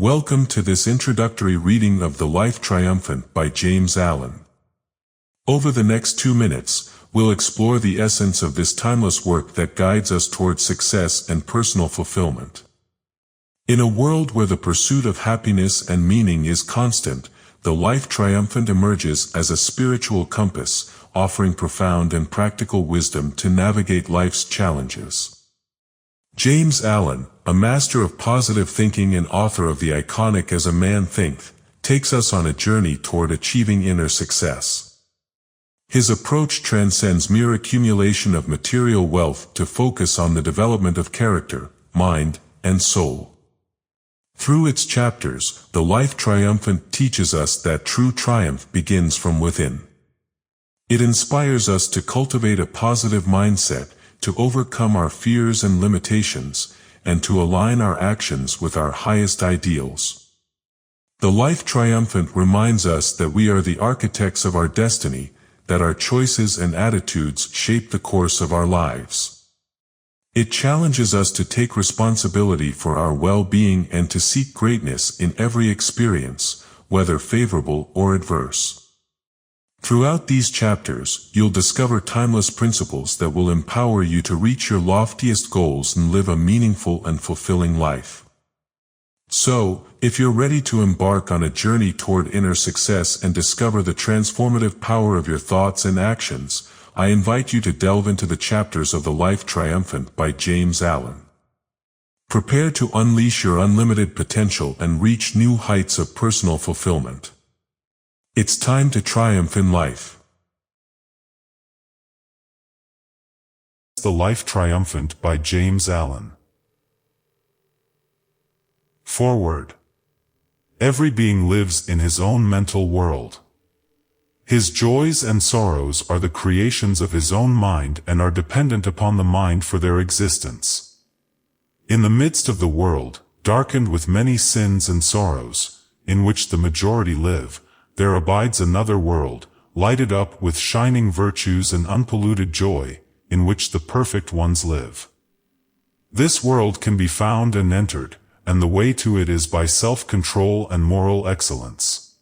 Welcome to this introductory reading of The Life Triumphant by James Allen. Over the next 2 minutes, we'll explore the essence of this timeless work that guides us towards success and personal fulfillment. In a world where the pursuit of happiness and meaning is constant, The Life Triumphant emerges as a spiritual compass, offering profound and practical wisdom to navigate life's challenges. James Allen, a master of positive thinking and author of the iconic As a Man Thinketh, takes us on a journey toward achieving inner success. His approach transcends mere accumulation of material wealth to focus on the development of character, mind, and soul. Through its chapters, The Life Triumphant teaches us that true triumph begins from within. It inspires us to cultivate a positive mindset, to overcome our fears and limitations, and to align our actions with our highest ideals. The Life Triumphant reminds us that we are the architects of our destiny, that our choices and attitudes shape the course of our lives. It challenges us to take responsibility for our well-being and to seek greatness in every experience, whether favorable or adverse. Throughout these chapters, you'll discover timeless principles that will empower you to reach your loftiest goals and live a meaningful and fulfilling life. So, if you're ready to embark on a journey toward inner success and discover the transformative power of your thoughts and actions, I invite you to delve into the chapters of The Life Triumphant by James Allen. Prepare to unleash your unlimited potential and reach new heights of personal fulfillment. It's time to triumph in life. The Life Triumphant by James Allen. Foreword. Every being lives in his own mental world. His joys and sorrows are the creations of his own mind and are dependent upon the mind for their existence. In the midst of the world, darkened with many sins and sorrows, in which the majority live, there abides another world, lighted up with shining virtues and unpolluted joy, in which the perfect ones live. This world can be found and entered, and the way to it is by self-control and moral excellence.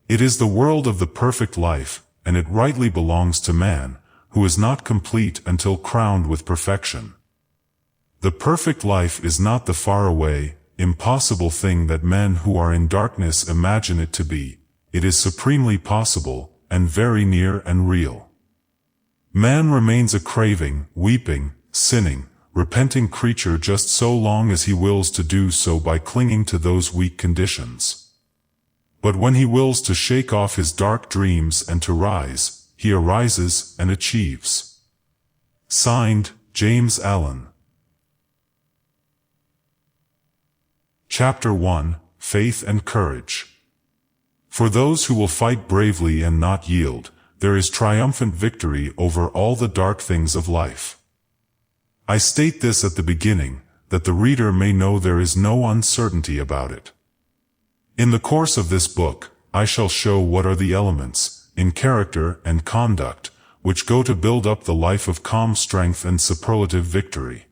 It is the world of the perfect life, and it rightly belongs to man, who is not complete until crowned with perfection. The perfect life is not the faraway, impossible thing that men who are in darkness imagine it to be. It is supremely possible, and very near and real. Man remains a craving, weeping, sinning, repenting creature just so long as he wills to do so by clinging to those weak conditions. But when he wills to shake off his dark dreams and to rise, he arises and achieves. Signed, James Allen. Chapter 1, Faith and Courage. For those who will fight bravely and not yield, there is triumphant victory over all the dark things of life. I state this at the beginning, that the reader may know there is no uncertainty about it. In the course of this book, I shall show what are the elements, in character and conduct, which go to build up the life of calm strength and superlative victory.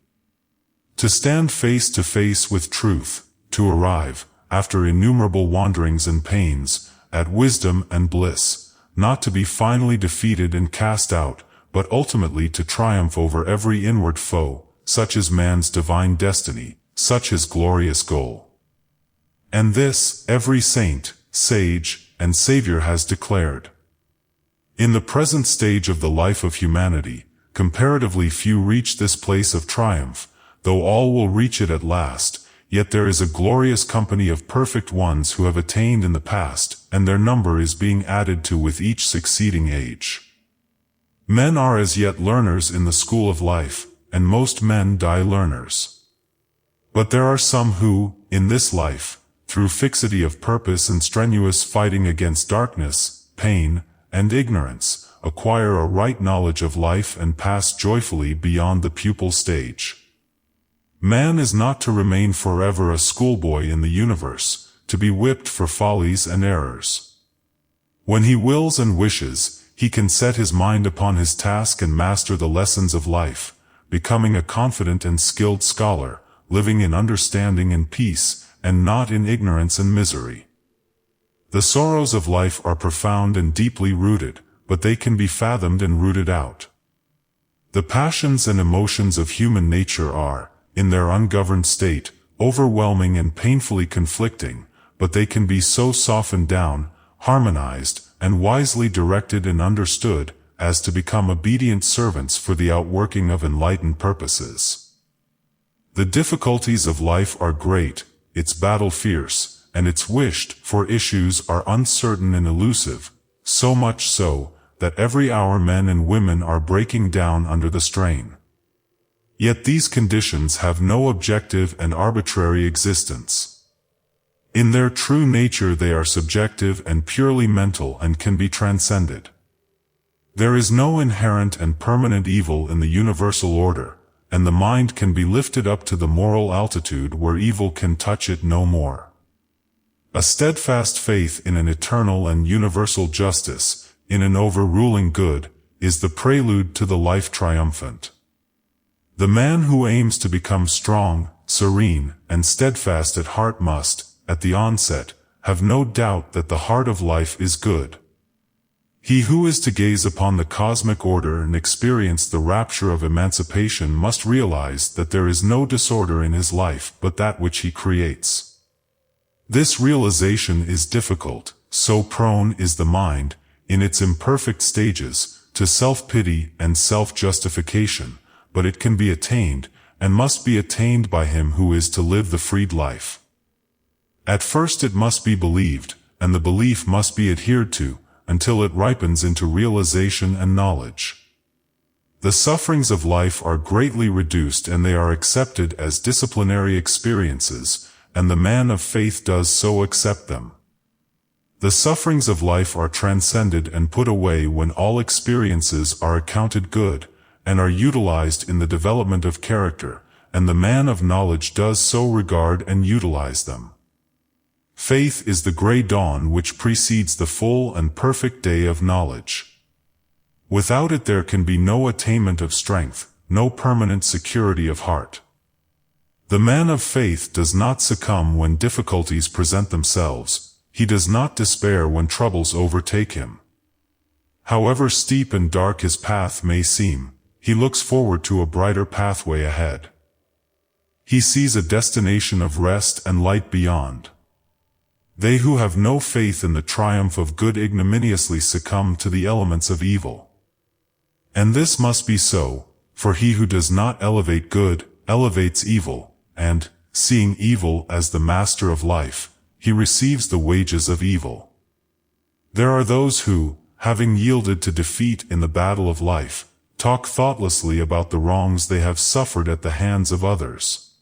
To stand face to face with truth, to arrive, after innumerable wanderings and pains, at wisdom and bliss, not to be finally defeated and cast out, but ultimately to triumph over every inward foe, such is man's divine destiny, such his glorious goal. And this, every saint, sage, and savior has declared. In the present stage of the life of humanity, comparatively few reach this place of triumph, though all will reach it at last. Yet there is a glorious company of perfect ones who have attained in the past, and their number is being added to with each succeeding age. Men are as yet learners in the school of life, and most men die learners. But there are some who, in this life, through fixity of purpose and strenuous fighting against darkness, pain, and ignorance, acquire a right knowledge of life and pass joyfully beyond the pupil stage. Man is not to remain forever a schoolboy in the universe, to be whipped for follies and errors. When he wills and wishes, he can set his mind upon his task and master the lessons of life, becoming a confident and skilled scholar, living in understanding and peace, and not in ignorance and misery. The sorrows of life are profound and deeply rooted, but they can be fathomed and rooted out. The passions and emotions of human nature are, in their ungoverned state, overwhelming and painfully conflicting, but they can be so softened down, harmonized, and wisely directed and understood, as to become obedient servants for the outworking of enlightened purposes. The difficulties of life are great, its battle fierce, and its wished-for issues are uncertain and elusive, so much so, that every hour men and women are breaking down under the strain. Yet these conditions have no objective and arbitrary existence. In their true nature they are subjective and purely mental and can be transcended. There is no inherent and permanent evil in the universal order, and the mind can be lifted up to the moral altitude where evil can touch it no more. A steadfast faith in an eternal and universal justice, in an overruling good, is the prelude to the life triumphant. The man who aims to become strong, serene, and steadfast at heart must, at the onset, have no doubt that the heart of life is good. He who is to gaze upon the cosmic order and experience the rapture of emancipation must realize that there is no disorder in his life but that which he creates. This realization is difficult, so prone is the mind, in its imperfect stages, to self-pity and self-justification, but it can be attained, and must be attained by him who is to live the freed life. At first it must be believed, and the belief must be adhered to, until it ripens into realization and knowledge. The sufferings of life are greatly reduced and they are accepted as disciplinary experiences, and the man of faith does so accept them. The sufferings of life are transcended and put away when all experiences are accounted good, and are utilized in the development of character, and the man of knowledge does so regard and utilize them. Faith is the gray dawn which precedes the full and perfect day of knowledge. Without it there can be no attainment of strength, no permanent security of heart. The man of faith does not succumb when difficulties present themselves, he does not despair when troubles overtake him. However steep and dark his path may seem, he looks forward to a brighter pathway ahead. He sees a destination of rest and light beyond. They who have no faith in the triumph of good ignominiously succumb to the elements of evil. And this must be so, for he who does not elevate good, elevates evil, and, seeing evil as the master of life, he receives the wages of evil. There are those who, having yielded to defeat in the battle of life, talk thoughtlessly about the wrongs they have suffered at the hands of others.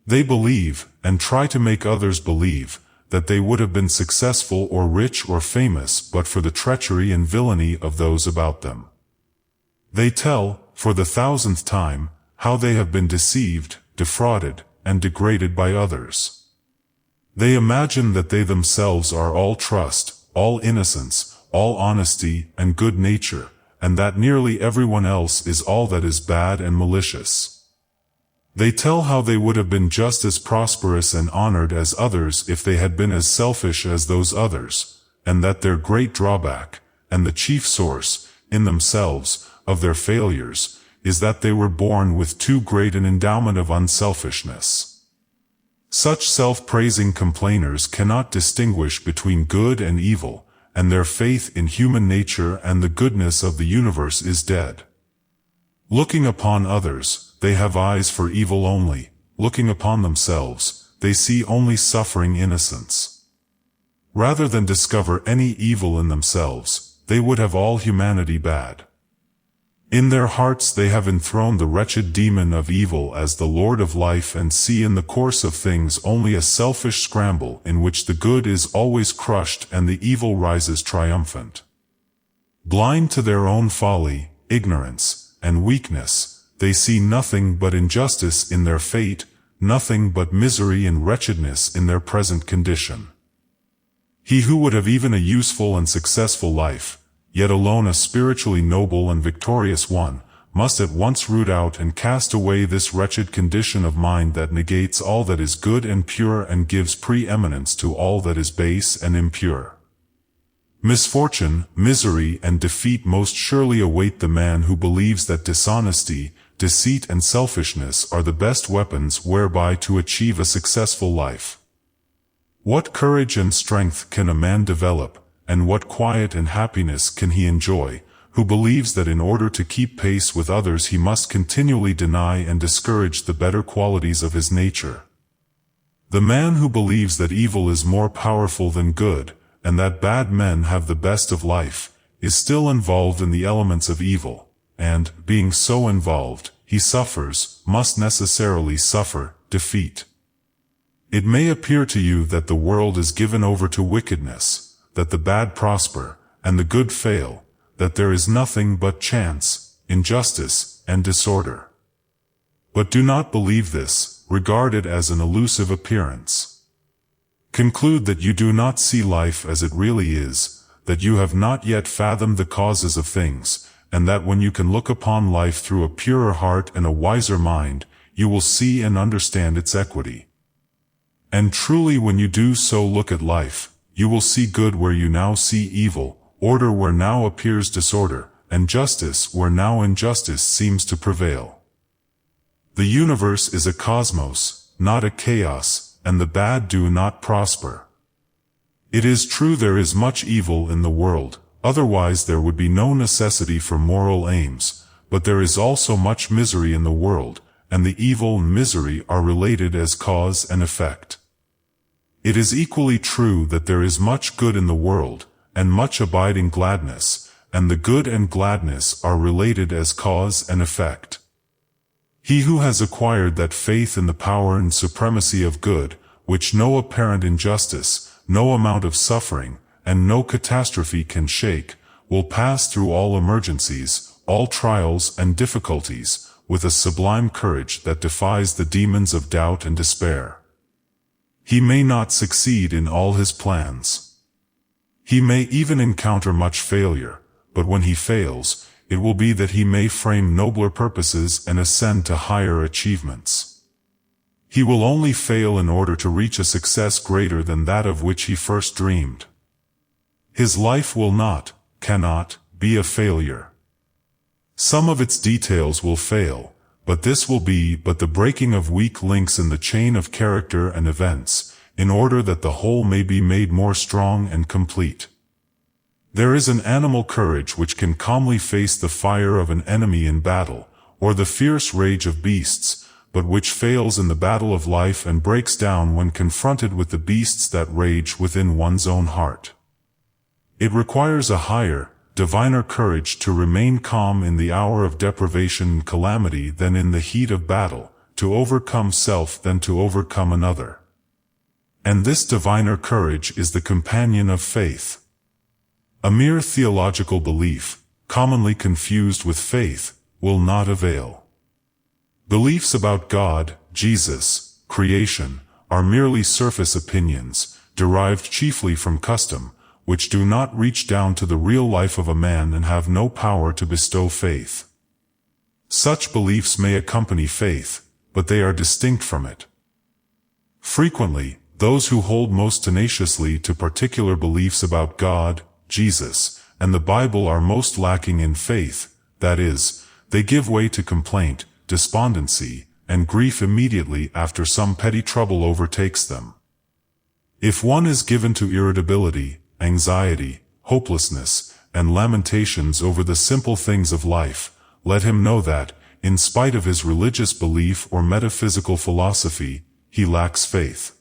They believe, and try to make others believe, that they would have been successful or rich or famous but for the treachery and villainy of those about them. They tell, for the 1000th time, how they have been deceived, defrauded, and degraded by others. They imagine that they themselves are all trust, all innocence, all honesty and good nature, and that nearly everyone else is all that is bad and malicious. They tell how they would have been just as prosperous and honored as others if they had been as selfish as those others, and that their great drawback, and the chief source, in themselves, of their failures, is that they were born with too great an endowment of unselfishness. Such self-praising complainers cannot distinguish between good and evil, and their faith in human nature and the goodness of the universe is dead. Looking upon others, they have eyes for evil only. Looking upon themselves, they see only suffering innocence. Rather than discover any evil in themselves, they would have all humanity bad. In their hearts they have enthroned the wretched demon of evil as the Lord of life and see in the course of things only a selfish scramble in which the good is always crushed and the evil rises triumphant. Blind to their own folly, ignorance, and weakness, they see nothing but injustice in their fate, nothing but misery and wretchedness in their present condition. He who would have even a useful and successful life, yet alone a spiritually noble and victorious one, must at once root out and cast away this wretched condition of mind that negates all that is good and pure and gives preeminence to all that is base and impure. Misfortune, misery, and defeat most surely await the man who believes that dishonesty, deceit, and selfishness are the best weapons whereby to achieve a successful life. What courage and strength can a man develop, and what quiet and happiness can he enjoy, who believes that in order to keep pace with others he must continually deny and discourage the better qualities of his nature? The man who believes that evil is more powerful than good, and that bad men have the best of life, is still involved in the elements of evil, and, being so involved, he must necessarily suffer, defeat. It may appear to you that the world is given over to wickedness, that the bad prosper, and the good fail, that there is nothing but chance, injustice, and disorder. But do not believe this, regard it as an illusive appearance. Conclude that you do not see life as it really is, that you have not yet fathomed the causes of things, and that when you can look upon life through a purer heart and a wiser mind, you will see and understand its equity. And truly when you do so look at life, you will see good where you now see evil, order where now appears disorder, and justice where now injustice seems to prevail. The universe is a cosmos, not a chaos, and the bad do not prosper. It is true there is much evil in the world, otherwise there would be no necessity for moral aims, but there is also much misery in the world, and the evil and misery are related as cause and effect. It is equally true that there is much good in the world, and much abiding gladness, and the good and gladness are related as cause and effect. He who has acquired that faith in the power and supremacy of good, which no apparent injustice, no amount of suffering, and no catastrophe can shake, will pass through all emergencies, all trials and difficulties, with a sublime courage that defies the demons of doubt and despair. He may not succeed in all his plans. He may even encounter much failure, but when he fails, it will be that he may frame nobler purposes and ascend to higher achievements. He will only fail in order to reach a success greater than that of which he first dreamed. His life will cannot, be a failure. Some of its details will fail, but this will be but the breaking of weak links in the chain of character and events, in order that the whole may be made more strong and complete. There is an animal courage which can calmly face the fire of an enemy in battle, or the fierce rage of beasts, but which fails in the battle of life and breaks down when confronted with the beasts that rage within one's own heart. It requires a higher, diviner courage to remain calm in the hour of deprivation and calamity than in the heat of battle, to overcome self than to overcome another. And this diviner courage is the companion of faith. A mere theological belief, commonly confused with faith, will not avail. Beliefs about God, Jesus, creation, are merely surface opinions, derived chiefly from custom, which do not reach down to the real life of a man and have no power to bestow faith. Such beliefs may accompany faith, but they are distinct from it. Frequently, those who hold most tenaciously to particular beliefs about God, Jesus, and the Bible are most lacking in faith, that is, they give way to complaint, despondency, and grief immediately after some petty trouble overtakes them. If one is given to irritability, anxiety, hopelessness, and lamentations over the simple things of life, let him know that, in spite of his religious belief or metaphysical philosophy, he lacks faith.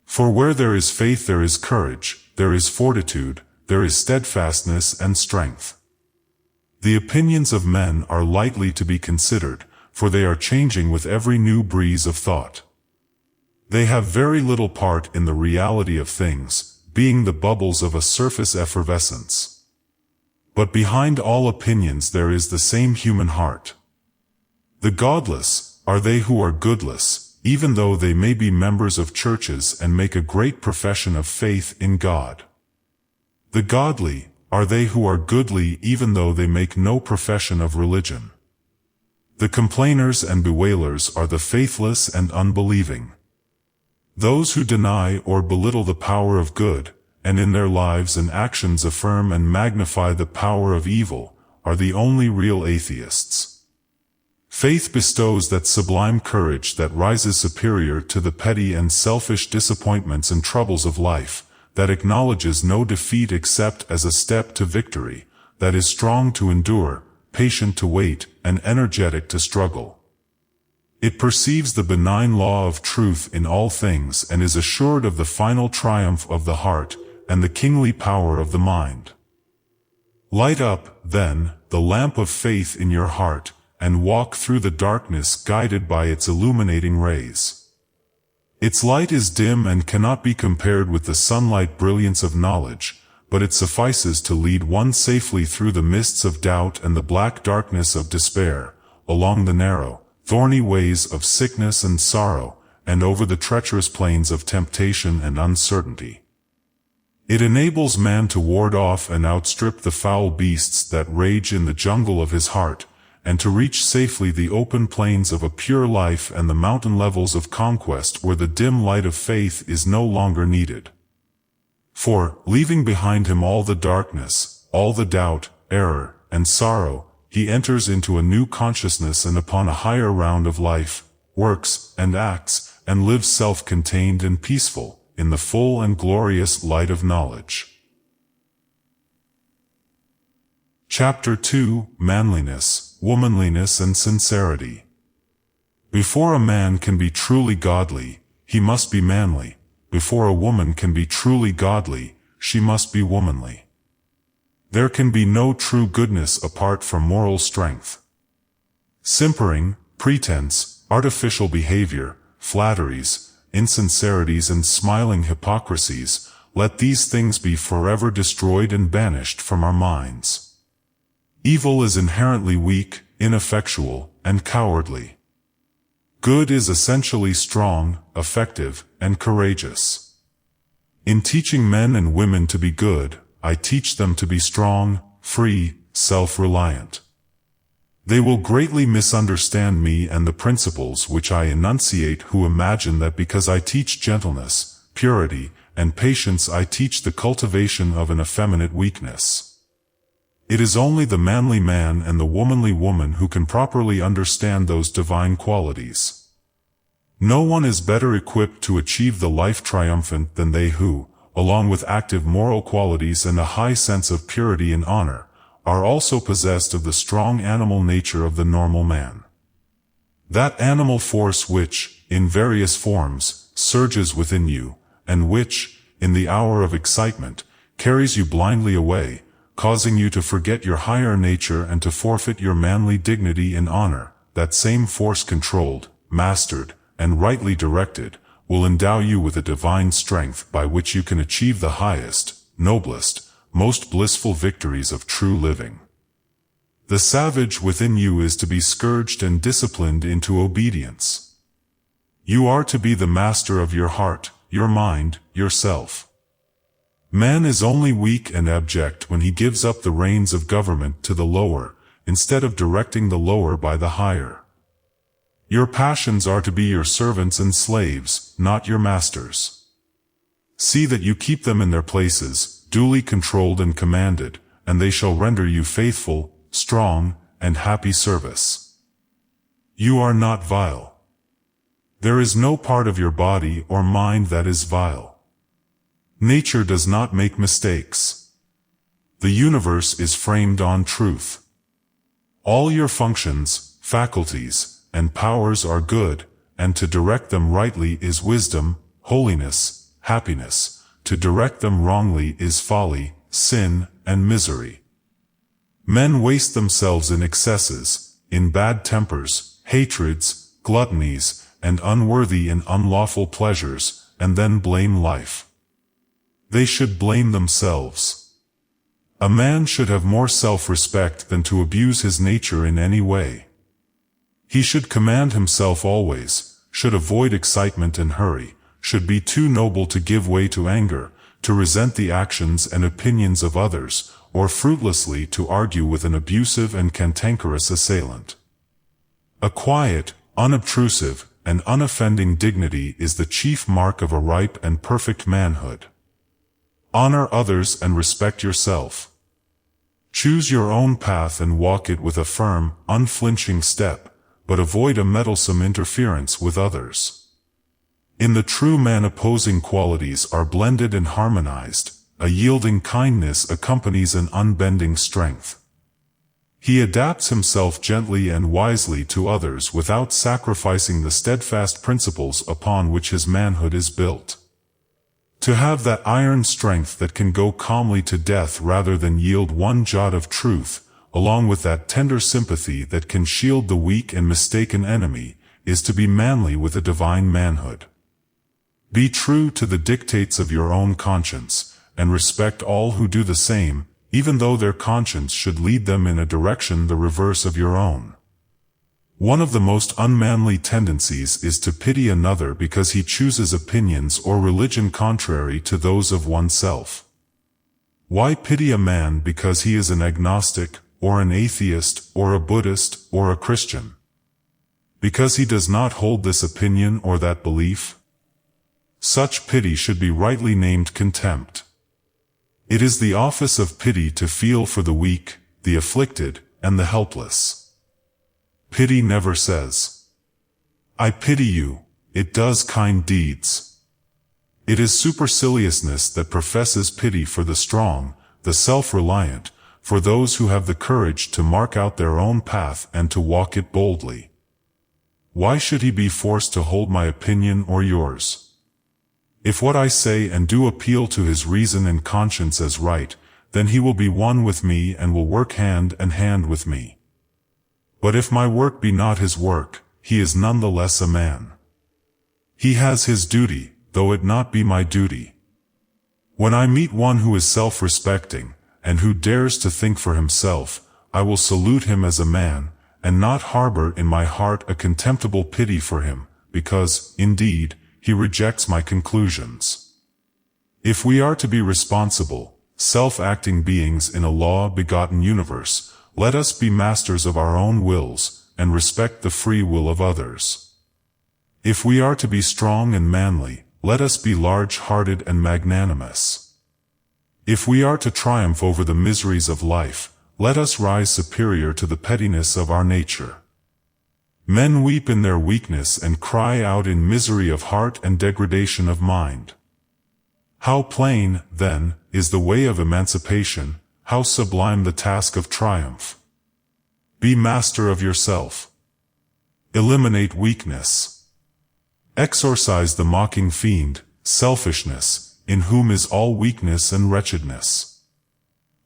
For where there is faith there is courage, there is fortitude, there is steadfastness and strength. The opinions of men are lightly to be considered, for they are changing with every new breeze of thought. They have very little part in the reality of things, being the bubbles of a surface effervescence. But behind all opinions there is the same human heart. The godless are they who are goodless, even though they may be members of churches and make a great profession of faith in God. The godly are they who are goodly even though they make no profession of religion. The complainers and bewailers are the faithless and unbelieving. Those who deny or belittle the power of good, and in their lives and actions affirm and magnify the power of evil, are the only real atheists. Faith bestows that sublime courage that rises superior to the petty and selfish disappointments and troubles of life, that acknowledges no defeat except as a step to victory, that is strong to endure, patient to wait, and energetic to struggle. It perceives the benign law of truth in all things and is assured of the final triumph of the heart and the kingly power of the mind. Light up, then, the lamp of faith in your heart, and walk through the darkness guided by its illuminating rays. Its light is dim and cannot be compared with the sunlight brilliance of knowledge, but it suffices to lead one safely through the mists of doubt and the black darkness of despair, along the narrow, thorny ways of sickness and sorrow, and over the treacherous plains of temptation and uncertainty. It enables man to ward off and outstrip the foul beasts that rage in the jungle of his heart, and to reach safely the open plains of a pure life and the mountain levels of conquest where the dim light of faith is no longer needed. For, leaving behind him all the darkness, all the doubt, error, and sorrow, he enters into a new consciousness and upon a higher round of life, works, and acts, and lives self-contained and peaceful, in the full and glorious light of knowledge. Chapter 2, Manliness, Womanliness and Sincerity. Before a man can be truly godly, he must be manly. Before a woman can be truly godly, she must be womanly. There can be no true goodness apart from moral strength. Simpering, pretense, artificial behavior, flatteries, insincerities and smiling hypocrisies, let these things be forever destroyed and banished from our minds. Evil is inherently weak, ineffectual, and cowardly. Good is essentially strong, effective, and courageous. In teaching men and women to be good, I teach them to be strong, free, self-reliant. They will greatly misunderstand me and the principles which I enunciate who imagine that because I teach gentleness, purity, and patience I teach the cultivation of an effeminate weakness. It is only the manly man and the womanly woman who can properly understand those divine qualities. No one is better equipped to achieve the life triumphant than they who, along with active moral qualities and a high sense of purity and honor, are also possessed of the strong animal nature of the normal man. That animal force which, in various forms, surges within you, and which, in the hour of excitement, carries you blindly away, causing you to forget your higher nature and to forfeit your manly dignity and honor, that same force controlled, mastered, and rightly directed, will endow you with a divine strength by which you can achieve the highest, noblest, most blissful victories of true living. The savage within you is to be scourged and disciplined into obedience. You are to be the master of your heart, your mind, yourself. Man is only weak and abject when he gives up the reins of government to the lower, instead of directing the lower by the higher. Your passions are to be your servants and slaves, not your masters. See that you keep them in their places, duly controlled and commanded, and they shall render you faithful, strong, and happy service. You are not vile. There is no part of your body or mind that is vile. Nature does not make mistakes. The universe is framed on truth. All your functions, faculties, and powers are good, and to direct them rightly is wisdom, holiness, happiness. To direct them wrongly is folly, sin, and misery. Men waste themselves in excesses, in bad tempers, hatreds, gluttonies, and unworthy and unlawful pleasures, and then blame life. They should blame themselves. A man should have more self-respect than to abuse his nature in any way. He should command himself always, should avoid excitement and hurry, should be too noble to give way to anger, to resent the actions and opinions of others, or fruitlessly to argue with an abusive and cantankerous assailant. A quiet, unobtrusive, and unoffending dignity is the chief mark of a ripe and perfect manhood. Honor others and respect yourself. Choose your own path and walk it with a firm, unflinching step, but avoid a meddlesome interference with others. In the true man opposing qualities are blended and harmonized. A yielding kindness accompanies an unbending strength. He adapts himself gently and wisely to others without sacrificing the steadfast principles upon which his manhood is built. To have that iron strength that can go calmly to death rather than yield one jot of truth, along with that tender sympathy that can shield the weak and mistaken enemy, is to be manly with a divine manhood. Be true to the dictates of your own conscience, and respect all who do the same, even though their conscience should lead them in a direction the reverse of your own. One of the most unmanly tendencies is to pity another because he chooses opinions or religion contrary to those of oneself. Why pity a man because he is an agnostic, or an atheist, or a Buddhist, or a Christian? Because he does not hold this opinion or that belief? Such pity should be rightly named contempt. It is the office of pity to feel for the weak, the afflicted, and the helpless. Pity never says, "I pity you," it does kind deeds. It is superciliousness that professes pity for the strong, the self-reliant, for those who have the courage to mark out their own path and to walk it boldly. Why should he be forced to hold my opinion or yours? If what I say and do appeal to his reason and conscience as right, then he will be one with me and will work hand in hand with me. But if my work be not his work, he is none the less a man. He has his duty, though it not be my duty. When I meet one who is self-respecting, and who dares to think for himself, I will salute him as a man, and not harbor in my heart a contemptible pity for him, because, indeed, he rejects my conclusions. If we are to be responsible, self-acting beings in a law-begotten universe, let us be masters of our own wills, and respect the free will of others. If we are to be strong and manly, let us be large-hearted and magnanimous. If we are to triumph over the miseries of life, let us rise superior to the pettiness of our nature. Men weep in their weakness and cry out in misery of heart and degradation of mind. How plain, then, is the way of emancipation, how sublime the task of triumph. Be master of yourself. Eliminate weakness. Exorcise the mocking fiend, selfishness, in whom is all weakness and wretchedness.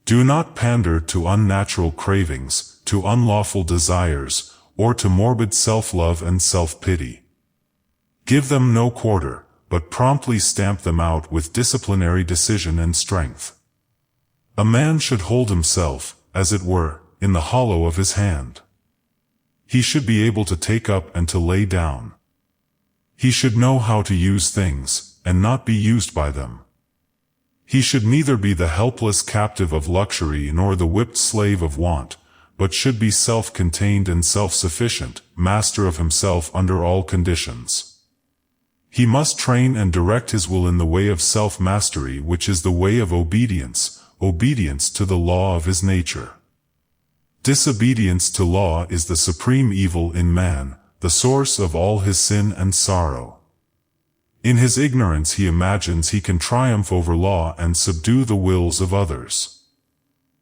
Do not pander to unnatural cravings, to unlawful desires, or to morbid self-love and self-pity. Give them no quarter, but promptly stamp them out with disciplinary decision and strength. A man should hold himself, as it were, in the hollow of his hand. He should be able to take up and to lay down. He should know how to use things, and not be used by them. He should neither be the helpless captive of luxury nor the whipped slave of want, but should be self-contained and self-sufficient, master of himself under all conditions. He must train and direct his will in the way of self-mastery, which is the way of obedience, obedience to the law of his nature. Disobedience to law is the supreme evil in man, the source of all his sin and sorrow. In his ignorance he imagines he can triumph over law and subdue the wills of others.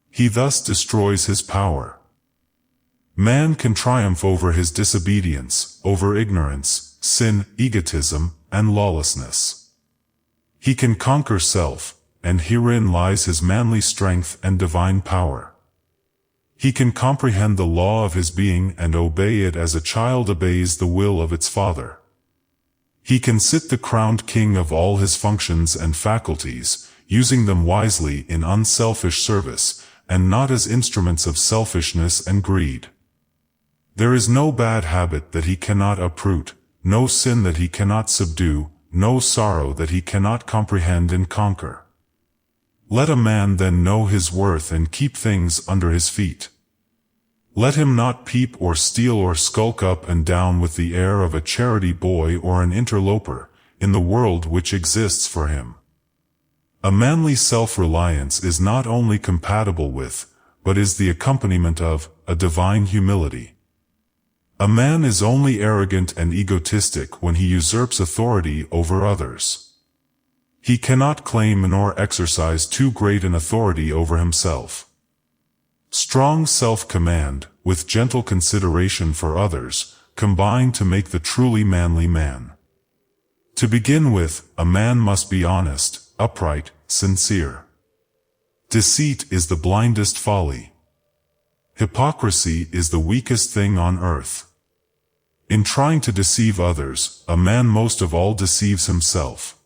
He thus destroys his power. Man can triumph over his disobedience, over ignorance, sin, egotism, and lawlessness. He can conquer self, and herein lies his manly strength and divine power. He can comprehend the law of his being and obey it as a child obeys the will of its father. He can sit the crowned king of all his functions and faculties, using them wisely in unselfish service, and not as instruments of selfishness and greed. There is no bad habit that he cannot uproot, no sin that he cannot subdue, no sorrow that he cannot comprehend and conquer. Let a man then know his worth and keep things under his feet. Let him not peep or steal or skulk up and down with the air of a charity boy or an interloper, in the world which exists for him. A manly self-reliance is not only compatible with, but is the accompaniment of, a divine humility. A man is only arrogant and egotistic when he usurps authority over others. He cannot claim nor exercise too great an authority over himself. Strong self-command, with gentle consideration for others, combine to make the truly manly man. To begin with, a man must be honest, upright, sincere. Deceit is the blindest folly. Hypocrisy is the weakest thing on earth. In trying to deceive others, a man most of all deceives himself.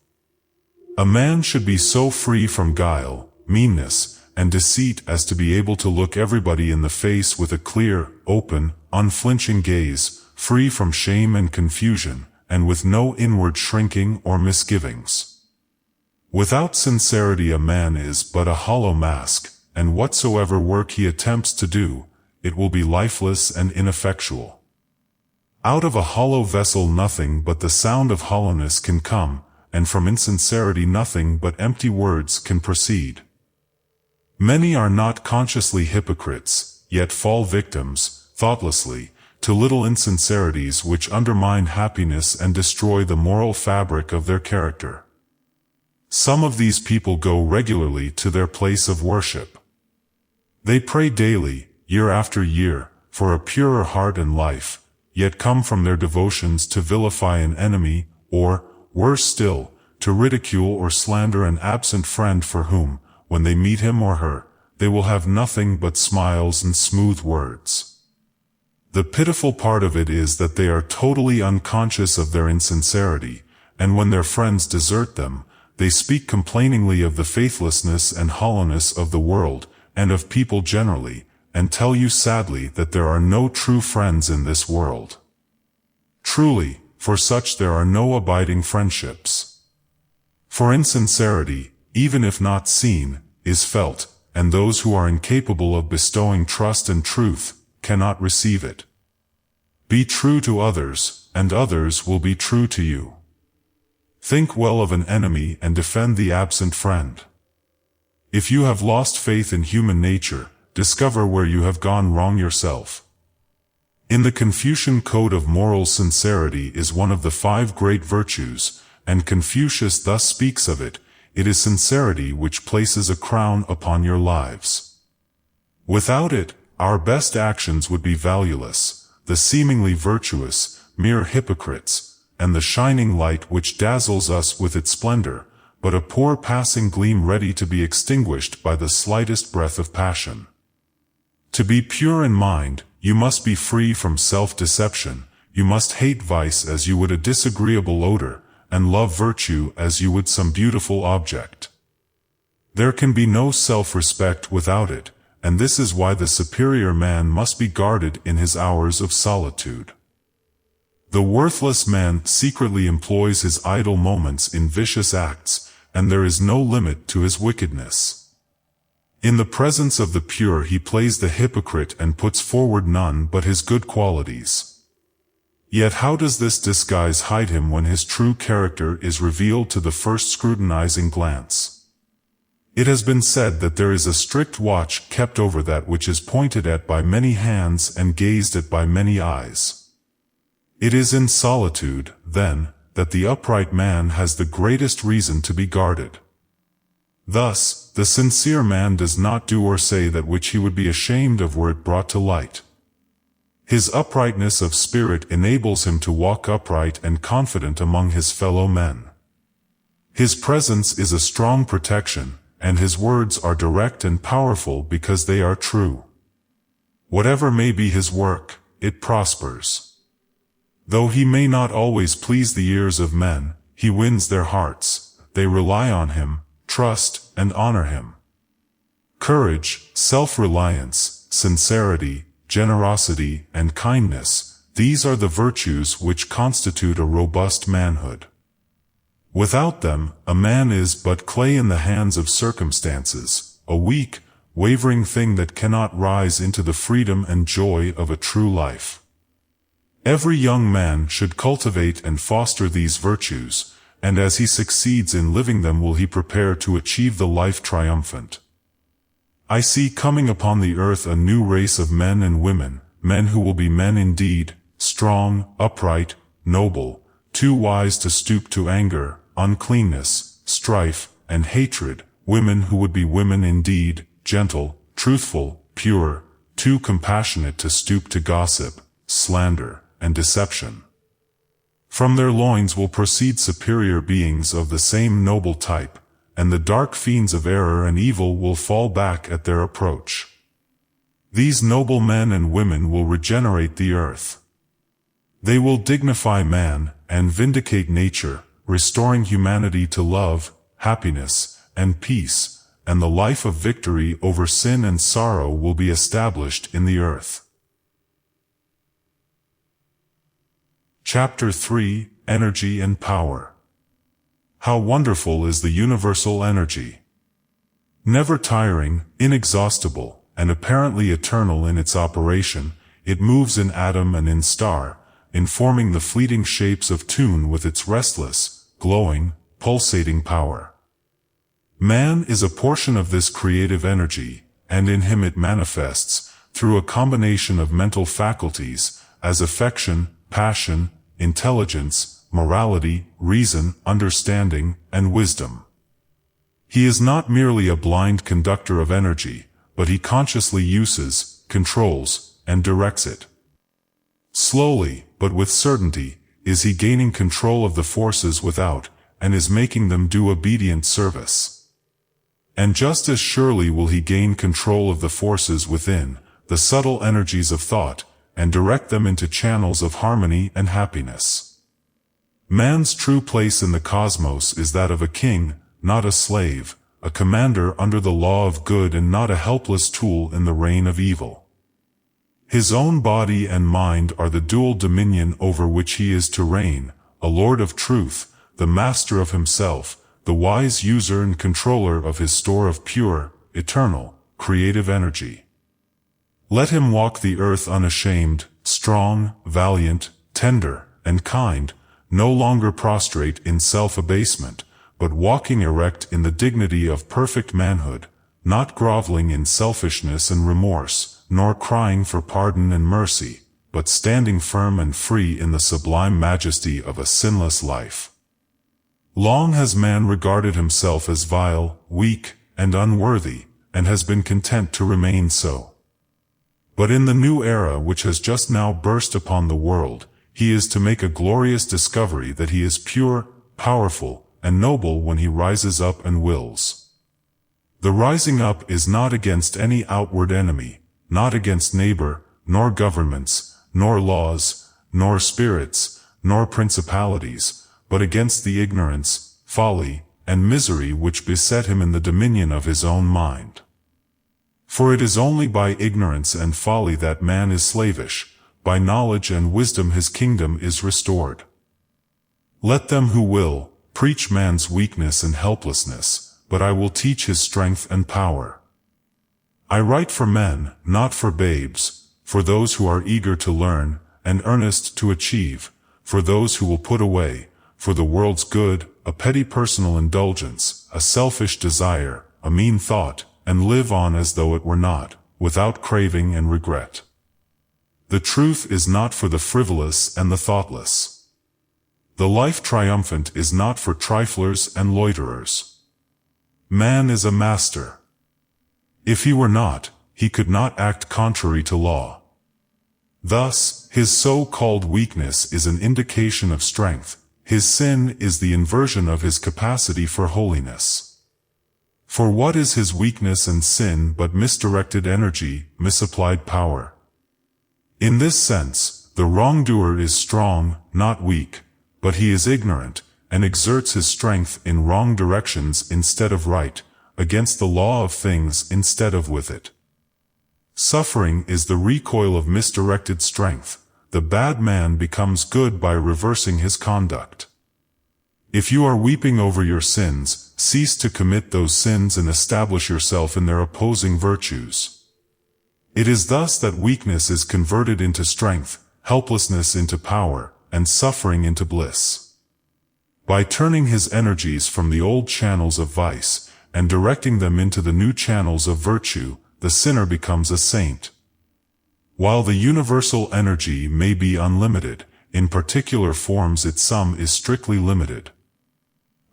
A man should be so free from guile, meanness, and deceit as to be able to look everybody in the face with a clear, open, unflinching gaze, free from shame and confusion, and with no inward shrinking or misgivings. Without sincerity a man is but a hollow mask, and whatsoever work he attempts to do, it will be lifeless and ineffectual. Out of a hollow vessel nothing but the sound of hollowness can come, and from insincerity nothing but empty words can proceed. Many are not consciously hypocrites, yet fall victims, thoughtlessly, to little insincerities which undermine happiness and destroy the moral fabric of their character. Some of these people go regularly to their place of worship. They pray daily, year after year, for a purer heart and life, yet come from their devotions to vilify an enemy, or, worse still, to ridicule or slander an absent friend for whom, when they meet him or her, they will have nothing but smiles and smooth words. The pitiful part of it is that they are totally unconscious of their insincerity, and when their friends desert them, they speak complainingly of the faithlessness and hollowness of the world, and of people generally, and tell you sadly that there are no true friends in this world. Truly, for such there are no abiding friendships. For insincerity, even if not seen, is felt, and those who are incapable of bestowing trust and truth, cannot receive it. Be true to others, and others will be true to you. Think well of an enemy and defend the absent friend. If you have lost faith in human nature, discover where you have gone wrong yourself. In the Confucian code of moral sincerity is one of the 5 great virtues, and Confucius thus speaks of it: it is sincerity which places a crown upon your lives. Without it, our best actions would be valueless, the seemingly virtuous, mere hypocrites, and the shining light which dazzles us with its splendor, but a poor passing gleam ready to be extinguished by the slightest breath of passion. To be pure in mind, you must be free from self-deception, you must hate vice as you would a disagreeable odor, and love virtue as you would some beautiful object. There can be no self-respect without it, and this is why the superior man must be guarded in his hours of solitude. The worthless man secretly employs his idle moments in vicious acts, and there is no limit to his wickedness. In the presence of the pure he plays the hypocrite and puts forward none but his good qualities. Yet how does this disguise hide him when his true character is revealed to the first scrutinizing glance? It has been said that there is a strict watch kept over that which is pointed at by many hands and gazed at by many eyes. It is in solitude, then, that the upright man has the greatest reason to be guarded. Thus, the sincere man does not do or say that which he would be ashamed of were it brought to light. His uprightness of spirit enables him to walk upright and confident among his fellow men. His presence is a strong protection, and his words are direct and powerful because they are true. Whatever may be his work, it prospers. Though he may not always please the ears of men, he wins their hearts, they rely on him, trust, and honor him. Courage, self-reliance, sincerity, generosity, and kindness, these are the virtues which constitute a robust manhood. Without them, a man is but clay in the hands of circumstances, a weak, wavering thing that cannot rise into the freedom and joy of a true life. Every young man should cultivate and foster these virtues, and as he succeeds in living them will he prepare to achieve the life triumphant. I see coming upon the earth a new race of men and women, men who will be men indeed, strong, upright, noble, too wise to stoop to anger, uncleanness, strife, and hatred, women who would be women indeed, gentle, truthful, pure, too compassionate to stoop to gossip, slander, and deception. From their loins will proceed superior beings of the same noble type, and the dark fiends of error and evil will fall back at their approach. These noble men and women will regenerate the earth. They will dignify man and vindicate nature, restoring humanity to love, happiness, and peace, and the life of victory over sin and sorrow will be established in the earth. Chapter 3: Energy and Power. How wonderful is the universal energy! Never tiring, inexhaustible, and apparently eternal in its operation, it moves in atom and in star, informing the fleeting shapes of tune with its restless, glowing, pulsating power. Man is a portion of this creative energy, and in him it manifests, through a combination of mental faculties, as affection, passion, intelligence, morality, reason, understanding, and wisdom. He is not merely a blind conductor of energy, but he consciously uses, controls, and directs it. Slowly, but with certainty, is he gaining control of the forces without, and is making them do obedient service. And just as surely will he gain control of the forces within, the subtle energies of thought, and direct them into channels of harmony and happiness. Man's true place in the cosmos is that of a king, not a slave, a commander under the law of good and not a helpless tool in the reign of evil. His own body and mind are the dual dominion over which he is to reign, a lord of truth, the master of himself, the wise user and controller of his store of pure, eternal, creative energy. Let him walk the earth unashamed, strong, valiant, tender, and kind, no longer prostrate in self-abasement, but walking erect in the dignity of perfect manhood, not groveling in selfishness and remorse, nor crying for pardon and mercy, but standing firm and free in the sublime majesty of a sinless life. Long has man regarded himself as vile, weak, and unworthy, and has been content to remain so. But in the new era which has just now burst upon the world, he is to make a glorious discovery that he is pure, powerful, and noble when he rises up and wills. The rising up is not against any outward enemy, not against neighbor, nor governments, nor laws, nor spirits, nor principalities, but against the ignorance, folly, and misery which beset him in the dominion of his own mind. For it is only by ignorance and folly that man is slavish, by knowledge and wisdom his kingdom is restored. Let them who will, preach man's weakness and helplessness, but I will teach his strength and power. I write for men, not for babes, for those who are eager to learn, and earnest to achieve, for those who will put away, for the world's good, a petty personal indulgence, a selfish desire, a mean thought, and live on as though it were not, without craving and regret. The truth is not for the frivolous and the thoughtless. The life triumphant is not for triflers and loiterers. Man is a master. If he were not, he could not act contrary to law. Thus, his so-called weakness is an indication of strength, his sin is the inversion of his capacity for holiness. For what is his weakness and sin but misdirected energy, misapplied power? In this sense, the wrongdoer is strong, not weak, but he is ignorant, and exerts his strength in wrong directions instead of right, against the law of things instead of with it. Suffering is the recoil of misdirected strength. The bad man becomes good by reversing his conduct. If you are weeping over your sins, cease to commit those sins and establish yourself in their opposing virtues. It is thus that weakness is converted into strength, helplessness into power, and suffering into bliss. By turning his energies from the old channels of vice, and directing them into the new channels of virtue, the sinner becomes a saint. While the universal energy may be unlimited, in particular forms its sum is strictly limited.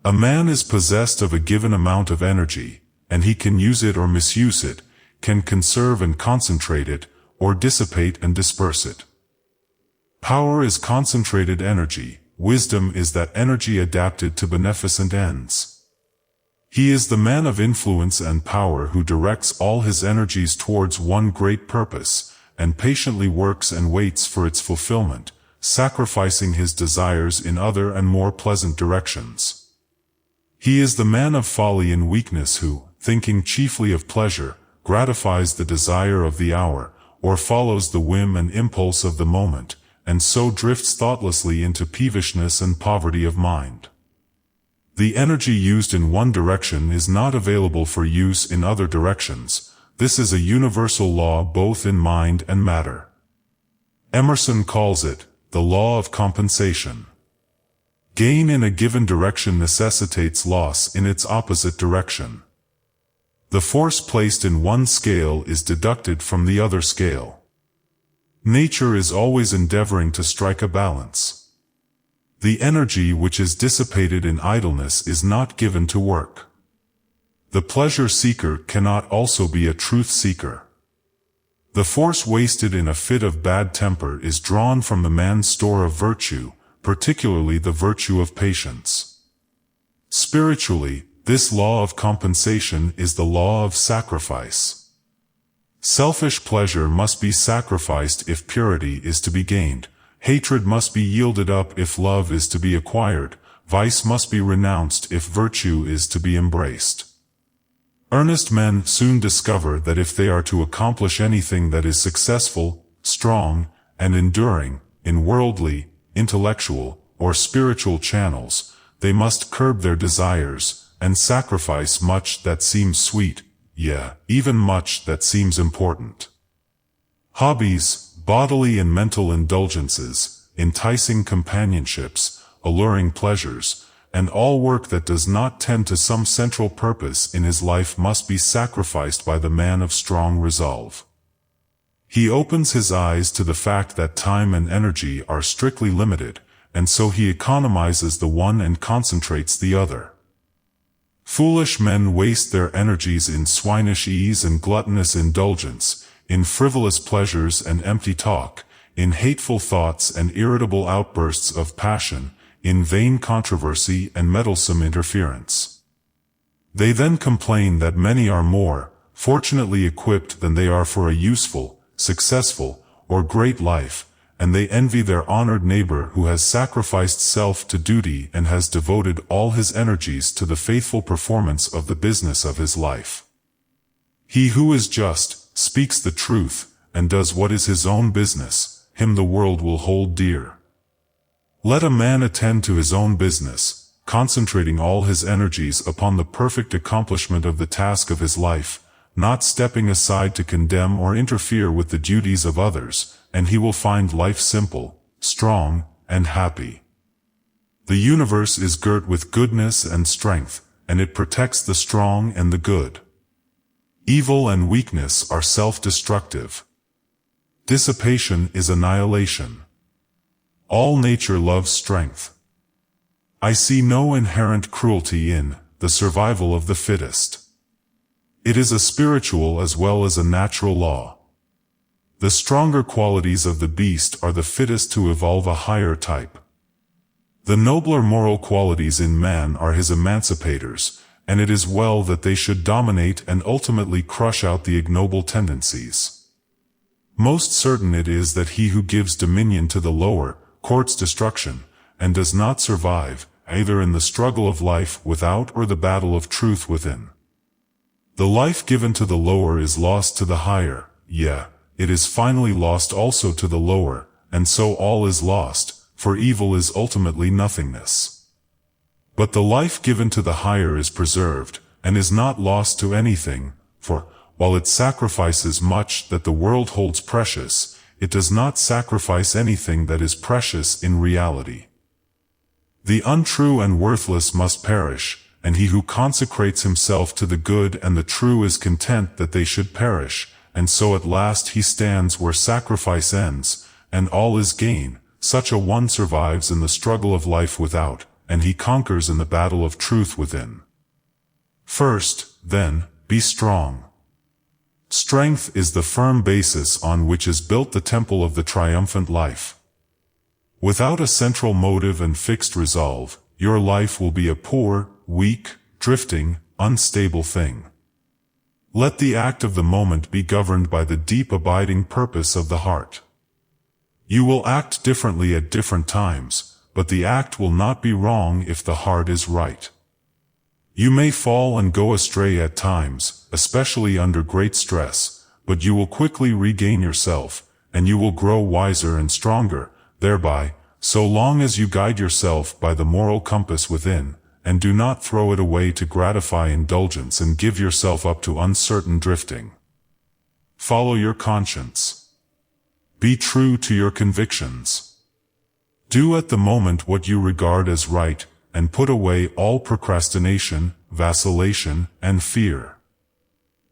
A man is possessed of a given amount of energy, and he can use it or misuse it, can conserve and concentrate it, or dissipate and disperse it. Power is concentrated energy, wisdom is that energy adapted to beneficent ends. He is the man of influence and power who directs all his energies towards one great purpose, and patiently works and waits for its fulfillment, sacrificing his desires in other and more pleasant directions. He is the man of folly and weakness who, thinking chiefly of pleasure, gratifies the desire of the hour, or follows the whim and impulse of the moment, and so drifts thoughtlessly into peevishness and poverty of mind. The energy used in one direction is not available for use in other directions. This is a universal law both in mind and matter. Emerson calls it the law of compensation. Gain in a given direction necessitates loss in its opposite direction. The force placed in one scale is deducted from the other scale. Nature is always endeavoring to strike a balance. The energy which is dissipated in idleness is not given to work. The pleasure seeker cannot also be a truth seeker. The force wasted in a fit of bad temper is drawn from the man's store of virtue, particularly the virtue of patience. Spiritually, this law of compensation is the law of sacrifice. Selfish pleasure must be sacrificed if purity is to be gained, hatred must be yielded up if love is to be acquired, vice must be renounced if virtue is to be embraced. Earnest men soon discover that if they are to accomplish anything that is successful, strong, and enduring, in worldly, intellectual, or spiritual channels, they must curb their desires, and sacrifice much that seems sweet, even much that seems important. Hobbies, bodily and mental indulgences, enticing companionships, alluring pleasures, and all work that does not tend to some central purpose in his life must be sacrificed by the man of strong resolve. He opens his eyes to the fact that time and energy are strictly limited, and so he economizes the one and concentrates the other. Foolish men waste their energies in swinish ease and gluttonous indulgence, in frivolous pleasures and empty talk, in hateful thoughts and irritable outbursts of passion, in vain controversy and meddlesome interference. They then complain that many are more fortunately equipped than they are for a useful, successful, or great life, and they envy their honored neighbor who has sacrificed self to duty and has devoted all his energies to the faithful performance of the business of his life. He who is just, speaks the truth, and does what is his own business, him the world will hold dear. Let a man attend to his own business, concentrating all his energies upon the perfect accomplishment of the task of his life, not stepping aside to condemn or interfere with the duties of others, and he will find life simple, strong, and happy. The universe is girt with goodness and strength, and it protects the strong and the good. Evil and weakness are self-destructive. Dissipation is annihilation. All nature loves strength. I see no inherent cruelty in the survival of the fittest. It is a spiritual as well as a natural law. The stronger qualities of the beast are the fittest to evolve a higher type. The nobler moral qualities in man are his emancipators, and it is well that they should dominate and ultimately crush out the ignoble tendencies. Most certain it is that he who gives dominion to the lower, courts destruction, and does not survive, either in the struggle of life without or the battle of truth within. The life given to the lower is lost to the higher, it is finally lost also to the lower, and so all is lost, for evil is ultimately nothingness. But the life given to the higher is preserved, and is not lost to anything, for, while it sacrifices much that the world holds precious, it does not sacrifice anything that is precious in reality. The untrue and worthless must perish, and he who consecrates himself to the good and the true is content that they should perish, and so at last he stands where sacrifice ends, and all is gain. Such a one survives in the struggle of life without, and he conquers in the battle of truth within. First, then, be strong. Strength is the firm basis on which is built the temple of the triumphant life. Without a central motive and fixed resolve, your life will be a poor, weak, drifting, unstable thing. Let the act of the moment be governed by the deep abiding purpose of the heart. You will act differently at different times, but the act will not be wrong if the heart is right. You may fall and go astray at times, especially under great stress, but you will quickly regain yourself, and you will grow wiser and stronger, thereby, so long as you guide yourself by the moral compass within, and do not throw it away to gratify indulgence and give yourself up to uncertain drifting. Follow your conscience. Be true to your convictions. Do at the moment what you regard as right, and put away all procrastination, vacillation, and fear.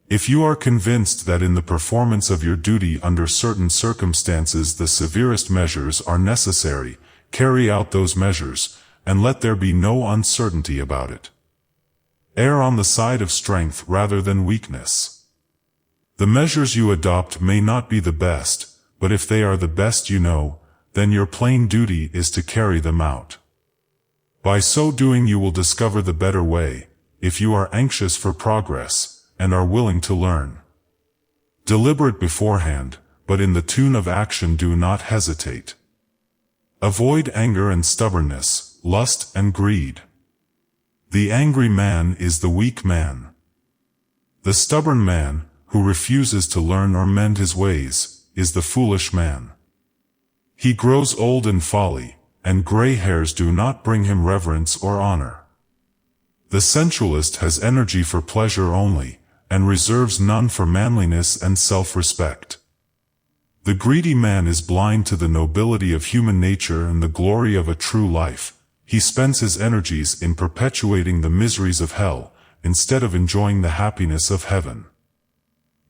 If you are convinced that in the performance of your duty under certain circumstances the severest measures are necessary, carry out those measures, and let there be no uncertainty about it. Err on the side of strength rather than weakness. The measures you adopt may not be the best, but if they are the best you know, then your plain duty is to carry them out. By so doing you will discover the better way, if you are anxious for progress, and are willing to learn. Deliberate beforehand, but in the tune of action do not hesitate. Avoid anger and stubbornness, lust and greed. The angry man is the weak man. The stubborn man, who refuses to learn or mend his ways, is the foolish man. He grows old in folly, and gray hairs do not bring him reverence or honor. The sensualist has energy for pleasure only, and reserves none for manliness and self-respect. The greedy man is blind to the nobility of human nature and the glory of a true life. He spends his energies in perpetuating the miseries of hell, instead of enjoying the happiness of heaven.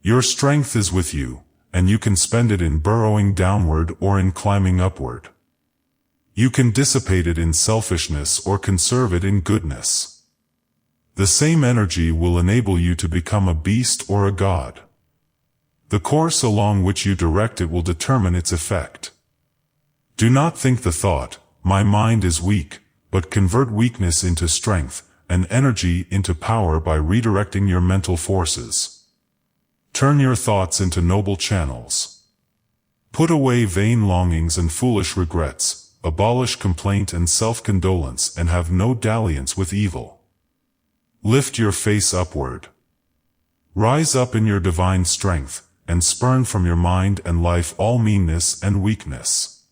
Your strength is with you, and you can spend it in burrowing downward or in climbing upward. You can dissipate it in selfishness or conserve it in goodness. The same energy will enable you to become a beast or a god. The course along which you direct it will determine its effect. Do not think the thought, "My mind is weak," but convert weakness into strength, and energy into power by redirecting your mental forces. Turn your thoughts into noble channels. Put away vain longings and foolish regrets, abolish complaint and self-condolence, and have no dalliance with evil. Lift your face upward. Rise up in your divine strength, and spurn from your mind and life all meanness and weakness.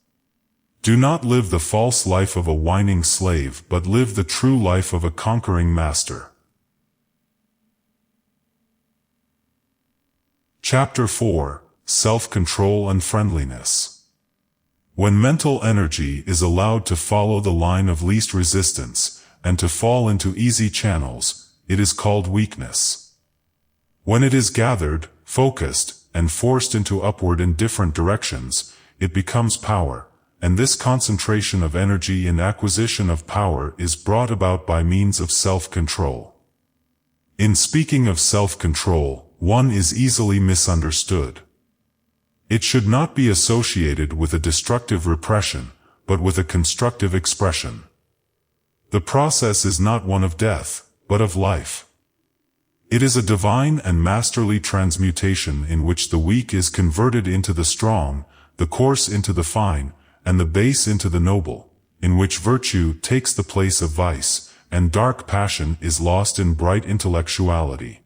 Do not live the false life of a whining slave, but live the true life of a conquering master. Chapter 4: Self-Control and Friendliness. When mental energy is allowed to follow the line of least resistance, and to fall into easy channels, it is called weakness. When it is gathered, focused, and forced into upward and different directions, it becomes power, and this concentration of energy and acquisition of power is brought about by means of self-control. In speaking of self-control, one is easily misunderstood. It should not be associated with a destructive repression, but with a constructive expression. The process is not one of death, but of life. It is a divine and masterly transmutation in which the weak is converted into the strong, the coarse into the fine, and the base into the noble, in which virtue takes the place of vice, and dark passion is lost in bright intellectuality.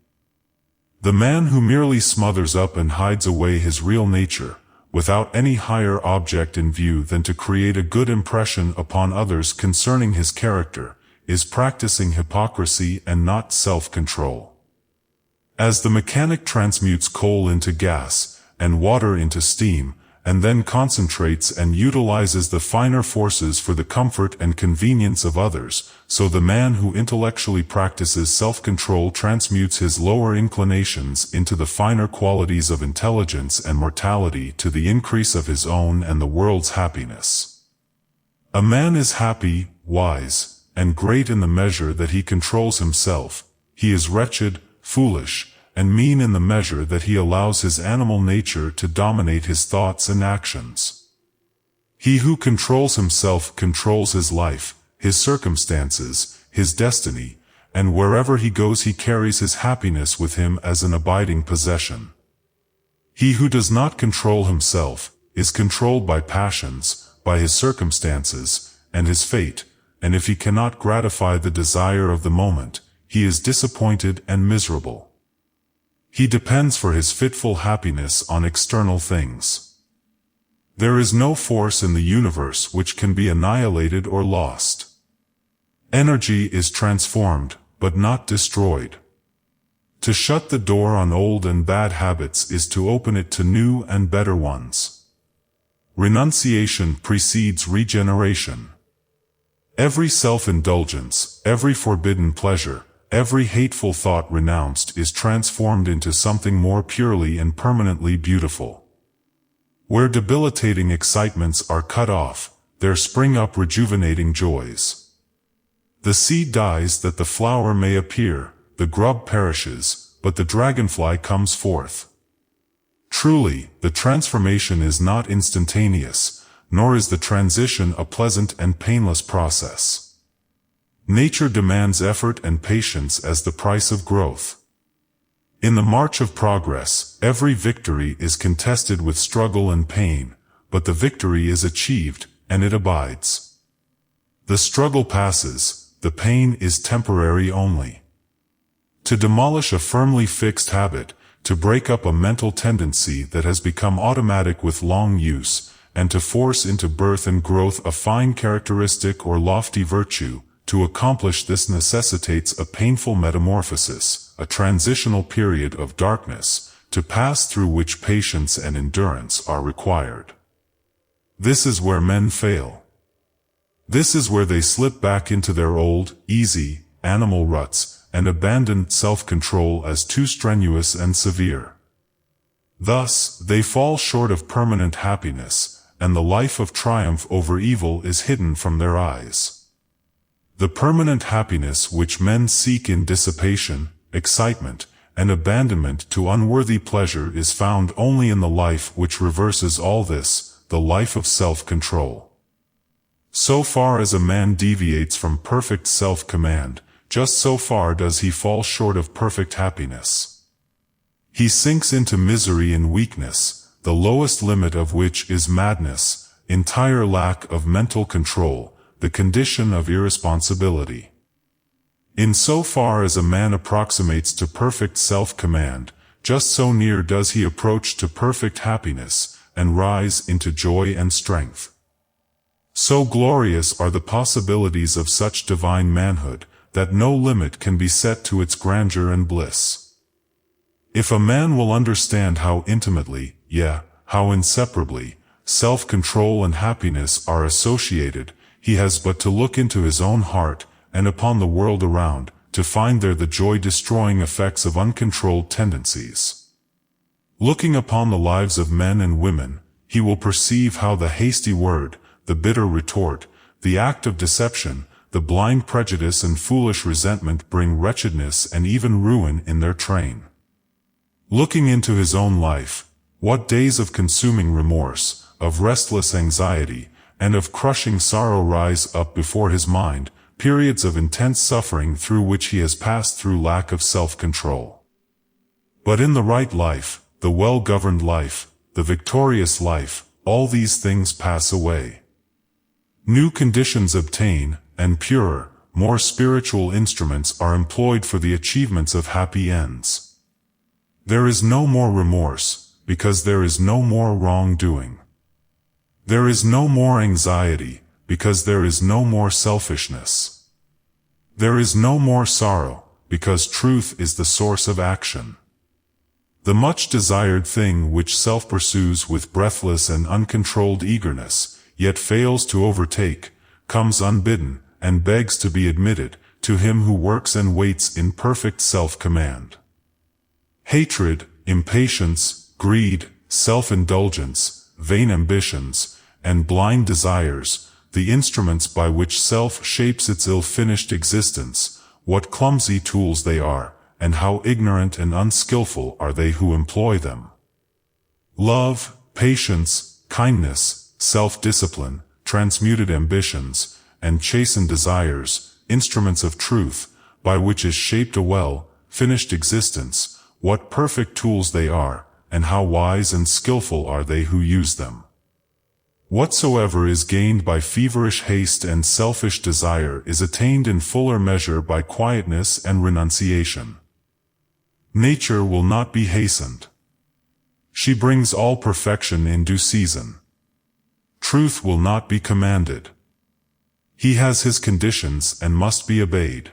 The man who merely smothers up and hides away his real nature, without any higher object in view than to create a good impression upon others concerning his character, is practicing hypocrisy and not self-control. As the mechanic transmutes coal into gas, and water into steam, and then concentrates and utilizes the finer forces for the comfort and convenience of others, so the man who intellectually practices self-control transmutes his lower inclinations into the finer qualities of intelligence and mortality to the increase of his own and the world's happiness. A man is happy, wise, and great in the measure that he controls himself. He is wretched, foolish, and mean in the measure that he allows his animal nature to dominate his thoughts and actions. He who controls himself controls his life, his circumstances, his destiny, and wherever he goes he carries his happiness with him as an abiding possession. He who does not control himself is controlled by passions, by his circumstances, and his fate, and if he cannot gratify the desire of the moment, he is disappointed and miserable. He depends for his fitful happiness on external things. There is no force in the universe which can be annihilated or lost. Energy is transformed, but not destroyed. To shut the door on old and bad habits is to open it to new and better ones. Renunciation precedes regeneration. Every self-indulgence, every forbidden pleasure, every hateful thought renounced is transformed into something more purely and permanently beautiful. Where debilitating excitements are cut off, there spring up rejuvenating joys. The seed dies that the flower may appear, the grub perishes, but the dragonfly comes forth. Truly, the transformation is not instantaneous, nor is the transition a pleasant and painless process. Nature demands effort and patience as the price of growth. In the march of progress, every victory is contested with struggle and pain, but the victory is achieved, and it abides. The struggle passes, the pain is temporary only. To demolish a firmly fixed habit, to break up a mental tendency that has become automatic with long use, and to force into birth and growth a fine characteristic or lofty virtue, to accomplish this necessitates a painful metamorphosis, a transitional period of darkness, to pass through which patience and endurance are required. This is where men fail. This is where they slip back into their old, easy, animal ruts, and abandon self-control as too strenuous and severe. Thus, they fall short of permanent happiness, and the life of triumph over evil is hidden from their eyes. The permanent happiness which men seek in dissipation, excitement, and abandonment to unworthy pleasure is found only in the life which reverses all this, the life of self-control. So far as a man deviates from perfect self-command, just so far does he fall short of perfect happiness. He sinks into misery and weakness, the lowest limit of which is madness, entire lack of mental control, the condition of irresponsibility. In so far as a man approximates to perfect self-command, just so near does he approach to perfect happiness, and rise into joy and strength. So glorious are the possibilities of such divine manhood, that no limit can be set to its grandeur and bliss. If a man will understand how intimately, how inseparably, self-control and happiness are associated, he has but to look into his own heart, and upon the world around, to find there the joy-destroying effects of uncontrolled tendencies. Looking upon the lives of men and women, he will perceive how the hasty word, the bitter retort, the act of deception, the blind prejudice and foolish resentment bring wretchedness and even ruin in their train. Looking into his own life, what days of consuming remorse, of restless anxiety, and of crushing sorrow rise up before his mind, periods of intense suffering through which he has passed through lack of self-control. But in the right life, the well-governed life, the victorious life, all these things pass away. New conditions obtain, and purer, more spiritual instruments are employed for the achievements of happy ends. There is no more remorse, because there is no more wrongdoing. There is no more anxiety, because there is no more selfishness. There is no more sorrow, because truth is the source of action. The much desired thing which self pursues with breathless and uncontrolled eagerness, yet fails to overtake, comes unbidden, and begs to be admitted, to him who works and waits in perfect self-command. Hatred, impatience, greed, self-indulgence, vain ambitions, and blind desires, the instruments by which self shapes its ill-finished existence, what clumsy tools they are, and how ignorant and unskillful are they who employ them. Love, patience, kindness, self-discipline, transmuted ambitions, and chastened desires, instruments of truth, by which is shaped a well-finished existence, what perfect tools they are, and how wise and skillful are they who use them. Whatsoever is gained by feverish haste and selfish desire is attained in fuller measure by quietness and renunciation. Nature will not be hastened. She brings all perfection in due season. Truth will not be commanded. He has his conditions and must be obeyed.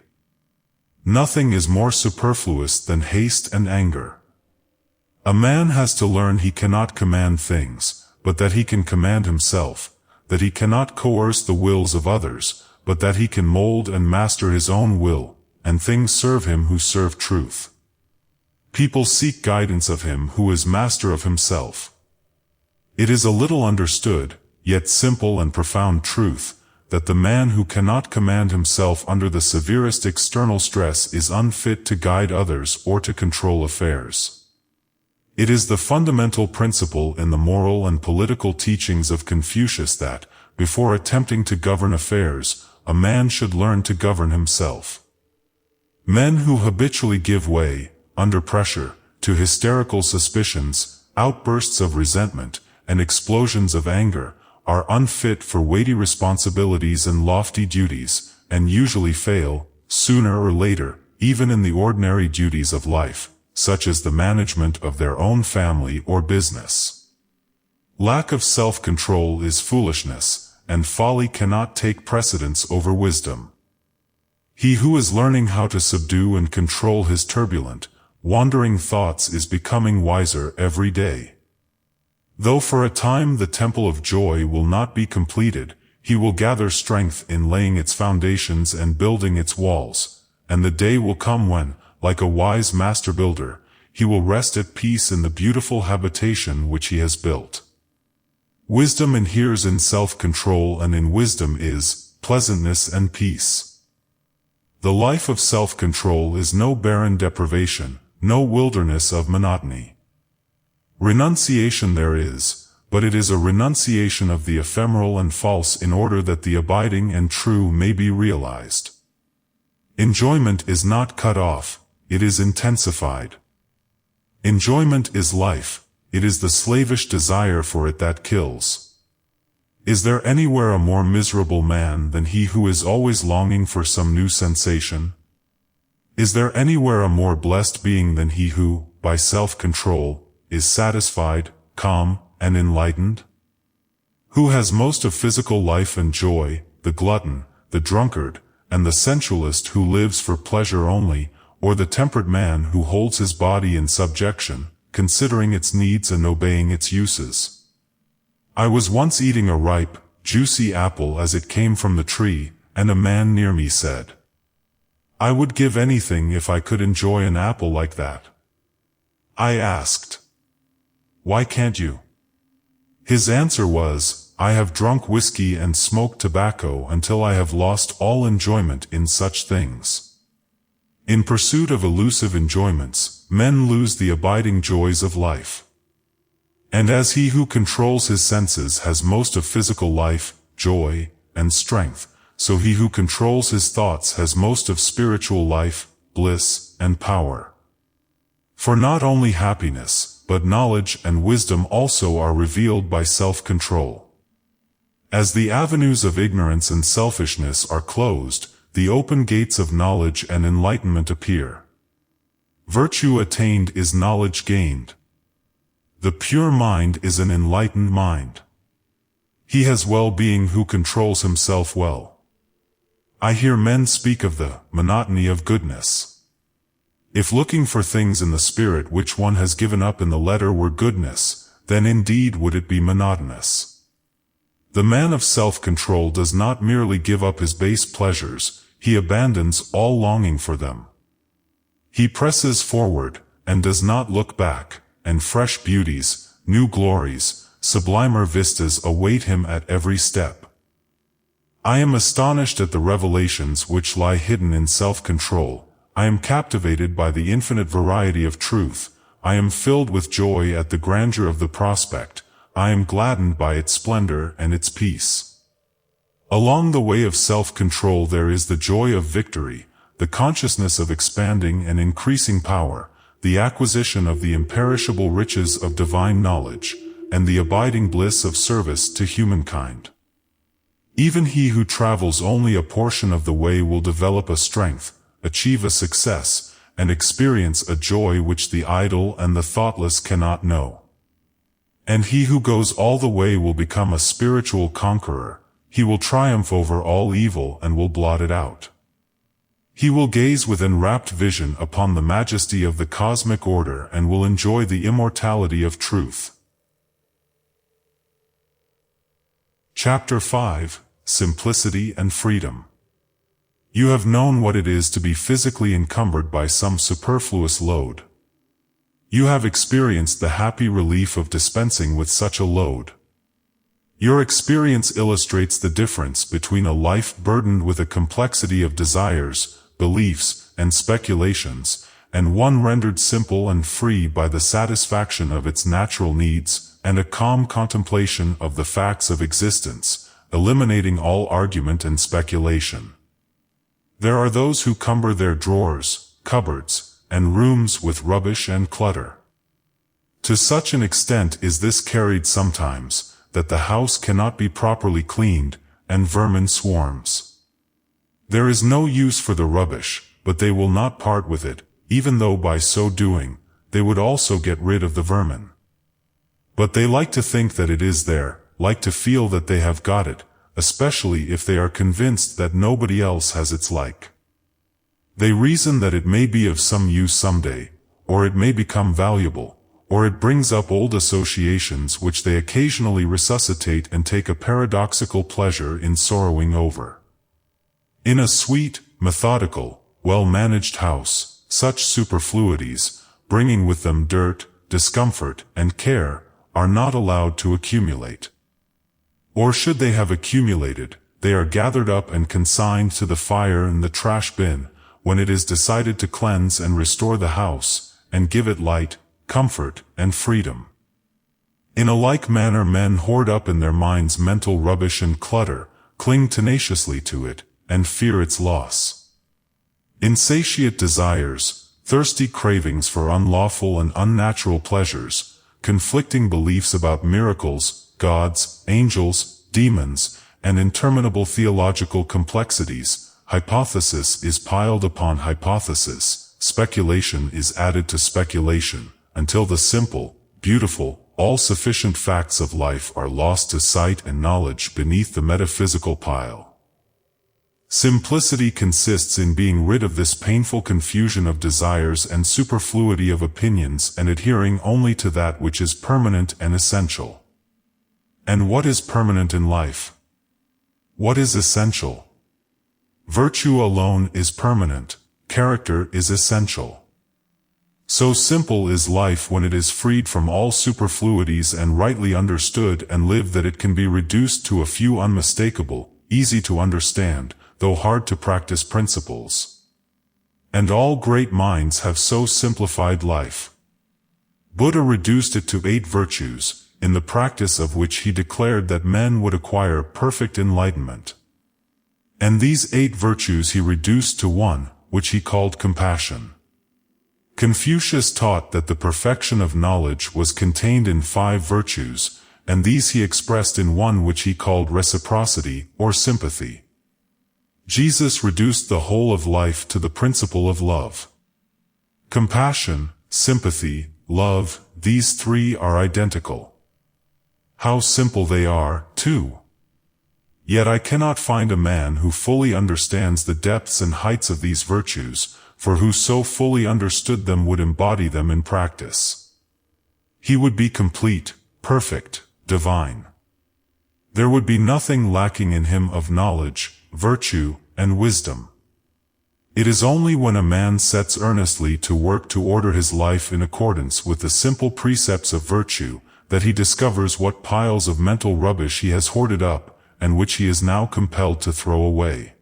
Nothing is more superfluous than haste and anger. A man has to learn he cannot command things, but that he can command himself, that he cannot coerce the wills of others, but that he can mold and master his own will, and things serve him who serve truth. People seek guidance of him who is master of himself. It is a little understood, yet simple and profound truth, that the man who cannot command himself under the severest external stress is unfit to guide others or to control affairs. It is the fundamental principle in the moral and political teachings of Confucius that, before attempting to govern affairs, a man should learn to govern himself. Men who habitually give way, under pressure, to hysterical suspicions, outbursts of resentment, and explosions of anger, are unfit for weighty responsibilities and lofty duties, and usually fail, sooner or later, even in the ordinary duties of life, such as the management of their own family or business. Lack of self-control is foolishness, and folly cannot take precedence over wisdom. He who is learning how to subdue and control his turbulent, wandering thoughts is becoming wiser every day. Though for a time the temple of joy will not be completed, he will gather strength in laying its foundations and building its walls, and the day will come when, like a wise master builder, he will rest at peace in the beautiful habitation which he has built. Wisdom inheres in self-control, and in wisdom is pleasantness and peace. The life of self-control is no barren deprivation, no wilderness of monotony. Renunciation there is, but it is a renunciation of the ephemeral and false in order that the abiding and true may be realized. Enjoyment is not cut off, it is intensified. Enjoyment is life, it is the slavish desire for it that kills. Is there anywhere a more miserable man than he who is always longing for some new sensation? Is there anywhere a more blessed being than he who, by self-control, is satisfied, calm, and enlightened? Who has most of physical life and joy, the glutton, the drunkard, and the sensualist who lives for pleasure only, or the temperate man who holds his body in subjection, considering its needs and obeying its uses? I was once eating a ripe, juicy apple as it came from the tree, and a man near me said, "I would give anything if I could enjoy an apple like that." I asked, "Why can't you?" His answer was, "I have drunk whiskey and smoked tobacco until I have lost all enjoyment in such things." In pursuit of elusive enjoyments, men lose the abiding joys of life. And as he who controls his senses has most of physical life, joy, and strength, so he who controls his thoughts has most of spiritual life, bliss, and power. For not only happiness, but knowledge and wisdom also are revealed by self-control. As the avenues of ignorance and selfishness are closed, the open gates of knowledge and enlightenment appear. Virtue attained is knowledge gained. The pure mind is an enlightened mind. He has well-being who controls himself well. I hear men speak of the monotony of goodness. If looking for things in the spirit which one has given up in the letter were goodness, then indeed would it be monotonous. The man of self-control does not merely give up his base pleasures, he abandons all longing for them. He presses forward, and does not look back, and fresh beauties, new glories, sublimer vistas await him at every step. I am astonished at the revelations which lie hidden in self-control. I am captivated by the infinite variety of truth. I am filled with joy at the grandeur of the prospect. I am gladdened by its splendor and its peace. Along the way of self-control there is the joy of victory, the consciousness of expanding and increasing power, the acquisition of the imperishable riches of divine knowledge, and the abiding bliss of service to humankind. Even he who travels only a portion of the way will develop a strength, achieve a success, and experience a joy which the idle and the thoughtless cannot know. And he who goes all the way will become a spiritual conqueror. He will triumph over all evil and will blot it out. He will gaze with enrapt vision upon the majesty of the cosmic order and will enjoy the immortality of truth. Chapter 5: Simplicity and Freedom. You have known what it is to be physically encumbered by some superfluous load. You have experienced the happy relief of dispensing with such a load. Your experience illustrates the difference between a life burdened with a complexity of desires, beliefs, and speculations, and one rendered simple and free by the satisfaction of its natural needs, and a calm contemplation of the facts of existence, eliminating all argument and speculation. There are those who cumber their drawers, cupboards, and rooms with rubbish and clutter. To such an extent is this carried sometimes, that the house cannot be properly cleaned, and vermin swarms. There is no use for the rubbish, but they will not part with it, even though by so doing, they would also get rid of the vermin. But they like to think that it is there, like to feel that they have got it, especially if they are convinced that nobody else has its like. They reason that it may be of some use someday, or it may become valuable, or it brings up old associations which they occasionally resuscitate and take a paradoxical pleasure in sorrowing over. In a sweet, methodical, well-managed house, such superfluities, bringing with them dirt, discomfort, and care, are not allowed to accumulate. Or should they have accumulated, they are gathered up and consigned to the fire in the trash bin, when it is decided to cleanse and restore the house, and give it light, comfort, and freedom. In a like manner men hoard up in their minds mental rubbish and clutter, cling tenaciously to it, and fear its loss. Insatiate desires, thirsty cravings for unlawful and unnatural pleasures, conflicting beliefs about miracles, gods, angels, demons, and interminable theological complexities, hypothesis is piled upon hypothesis, speculation is added to speculation, until the simple, beautiful, all-sufficient facts of life are lost to sight and knowledge beneath the metaphysical pile. Simplicity consists in being rid of this painful confusion of desires and superfluity of opinions and adhering only to that which is permanent and essential. And what is permanent in life? What is essential? Virtue alone is permanent, character is essential. So simple is life when it is freed from all superfluities and rightly understood and lived that it can be reduced to a few unmistakable, easy to understand, though hard to practice principles. And all great minds have so simplified life. Buddha reduced it to 8 virtues, in the practice of which he declared that men would acquire perfect enlightenment. And these 8 virtues he reduced to one, which he called compassion. Confucius taught that the perfection of knowledge was contained in 5 virtues, and these he expressed in one which he called reciprocity or sympathy. Jesus reduced the whole of life to the principle of love. Compassion, sympathy, love, these 3 are identical. How simple they are, too. Yet I cannot find a man who fully understands the depths and heights of these virtues, for who so fully understood them would embody them in practice. He would be complete, perfect, divine. There would be nothing lacking in him of knowledge, virtue, and wisdom. It is only when a man sets earnestly to work to order his life in accordance with the simple precepts of virtue, that he discovers what piles of mental rubbish he has hoarded up, and which he is now compelled to throw away.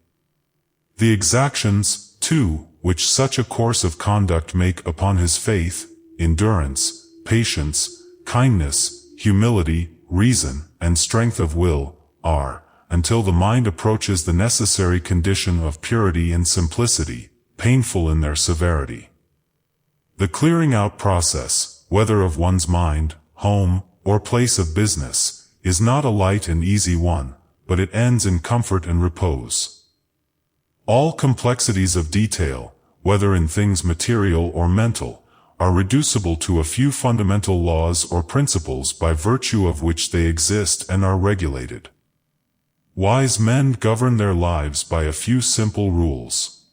The exactions, too, which such a course of conduct make upon his faith, endurance, patience, kindness, humility, reason, and strength of will, are, until the mind approaches the necessary condition of purity and simplicity, painful in their severity. The clearing out process, whether of one's mind, home, or place of business, is not a light and easy one, but it ends in comfort and repose. All complexities of detail, whether in things material or mental, are reducible to a few fundamental laws or principles by virtue of which they exist and are regulated. Wise men govern their lives by a few simple rules.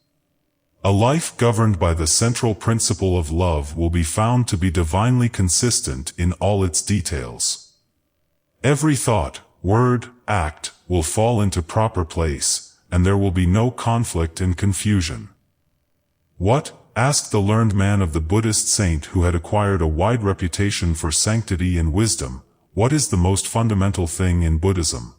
A life governed by the central principle of love will be found to be divinely consistent in all its details. Every thought, word, act, will fall into proper place, and there will be no conflict and confusion. What, asked the learned man of the Buddhist saint who had acquired a wide reputation for sanctity and wisdom, what is the most fundamental thing in Buddhism?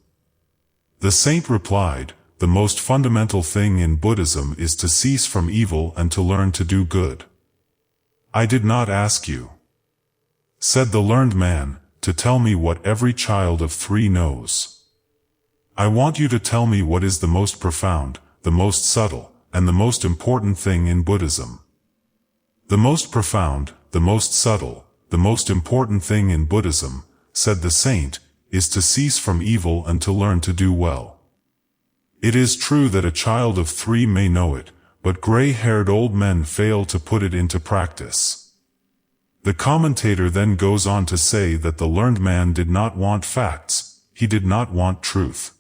The saint replied, the most fundamental thing in Buddhism is to cease from evil and to learn to do good. I did not ask you, said the learned man, to tell me what every child of 3 knows. I want you to tell me what is the most profound, the most subtle, and the most important thing in Buddhism. The most profound, the most subtle, the most important thing in Buddhism, said the saint, is to cease from evil and to learn to do well. It is true that a child of 3 may know it, but gray-haired old men fail to put it into practice. The commentator then goes on to say that the learned man did not want facts, he did not want truth.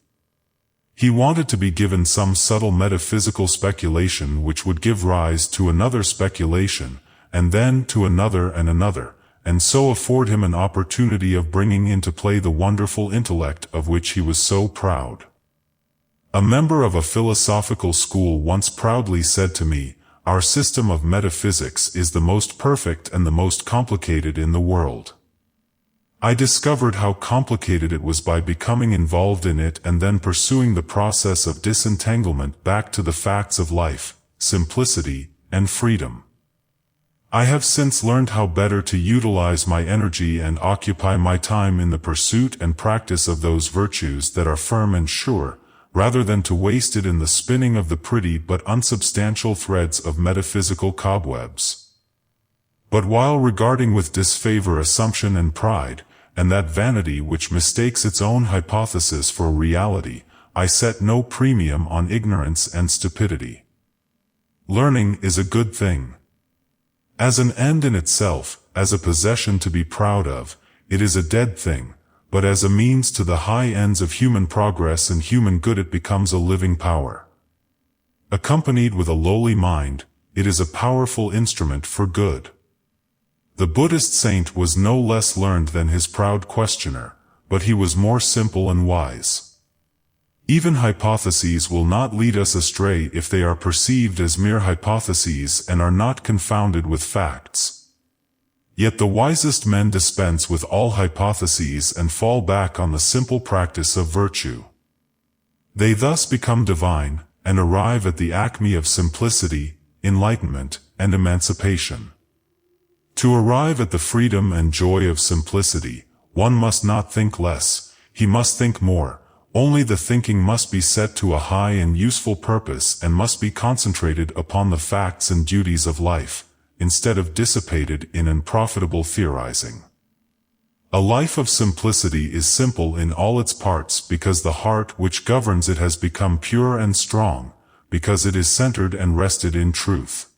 He wanted to be given some subtle metaphysical speculation which would give rise to another speculation, and then to another and another, and so afford him an opportunity of bringing into play the wonderful intellect of which he was so proud. A member of a philosophical school once proudly said to me, "Our system of metaphysics is the most perfect and the most complicated in the world." I discovered how complicated it was by becoming involved in it and then pursuing the process of disentanglement back to the facts of life, simplicity, and freedom. I have since learned how better to utilize my energy and occupy my time in the pursuit and practice of those virtues that are firm and sure, rather than to waste it in the spinning of the pretty but unsubstantial threads of metaphysical cobwebs. But while regarding with disfavor assumption and pride, and that vanity which mistakes its own hypothesis for reality, I set no premium on ignorance and stupidity. Learning is a good thing. As an end in itself, as a possession to be proud of, it is a dead thing, but as a means to the high ends of human progress and human good it becomes a living power. Accompanied with a lowly mind, it is a powerful instrument for good. The Buddhist saint was no less learned than his proud questioner, but he was more simple and wise. Even hypotheses will not lead us astray if they are perceived as mere hypotheses and are not confounded with facts. Yet the wisest men dispense with all hypotheses and fall back on the simple practice of virtue. They thus become divine, and arrive at the acme of simplicity, enlightenment, and emancipation. To arrive at the freedom and joy of simplicity, one must not think less, he must think more, only the thinking must be set to a high and useful purpose and must be concentrated upon the facts and duties of life, instead of dissipated in unprofitable theorizing. A life of simplicity is simple in all its parts because the heart which governs it has become pure and strong, because it is centered and rested in truth.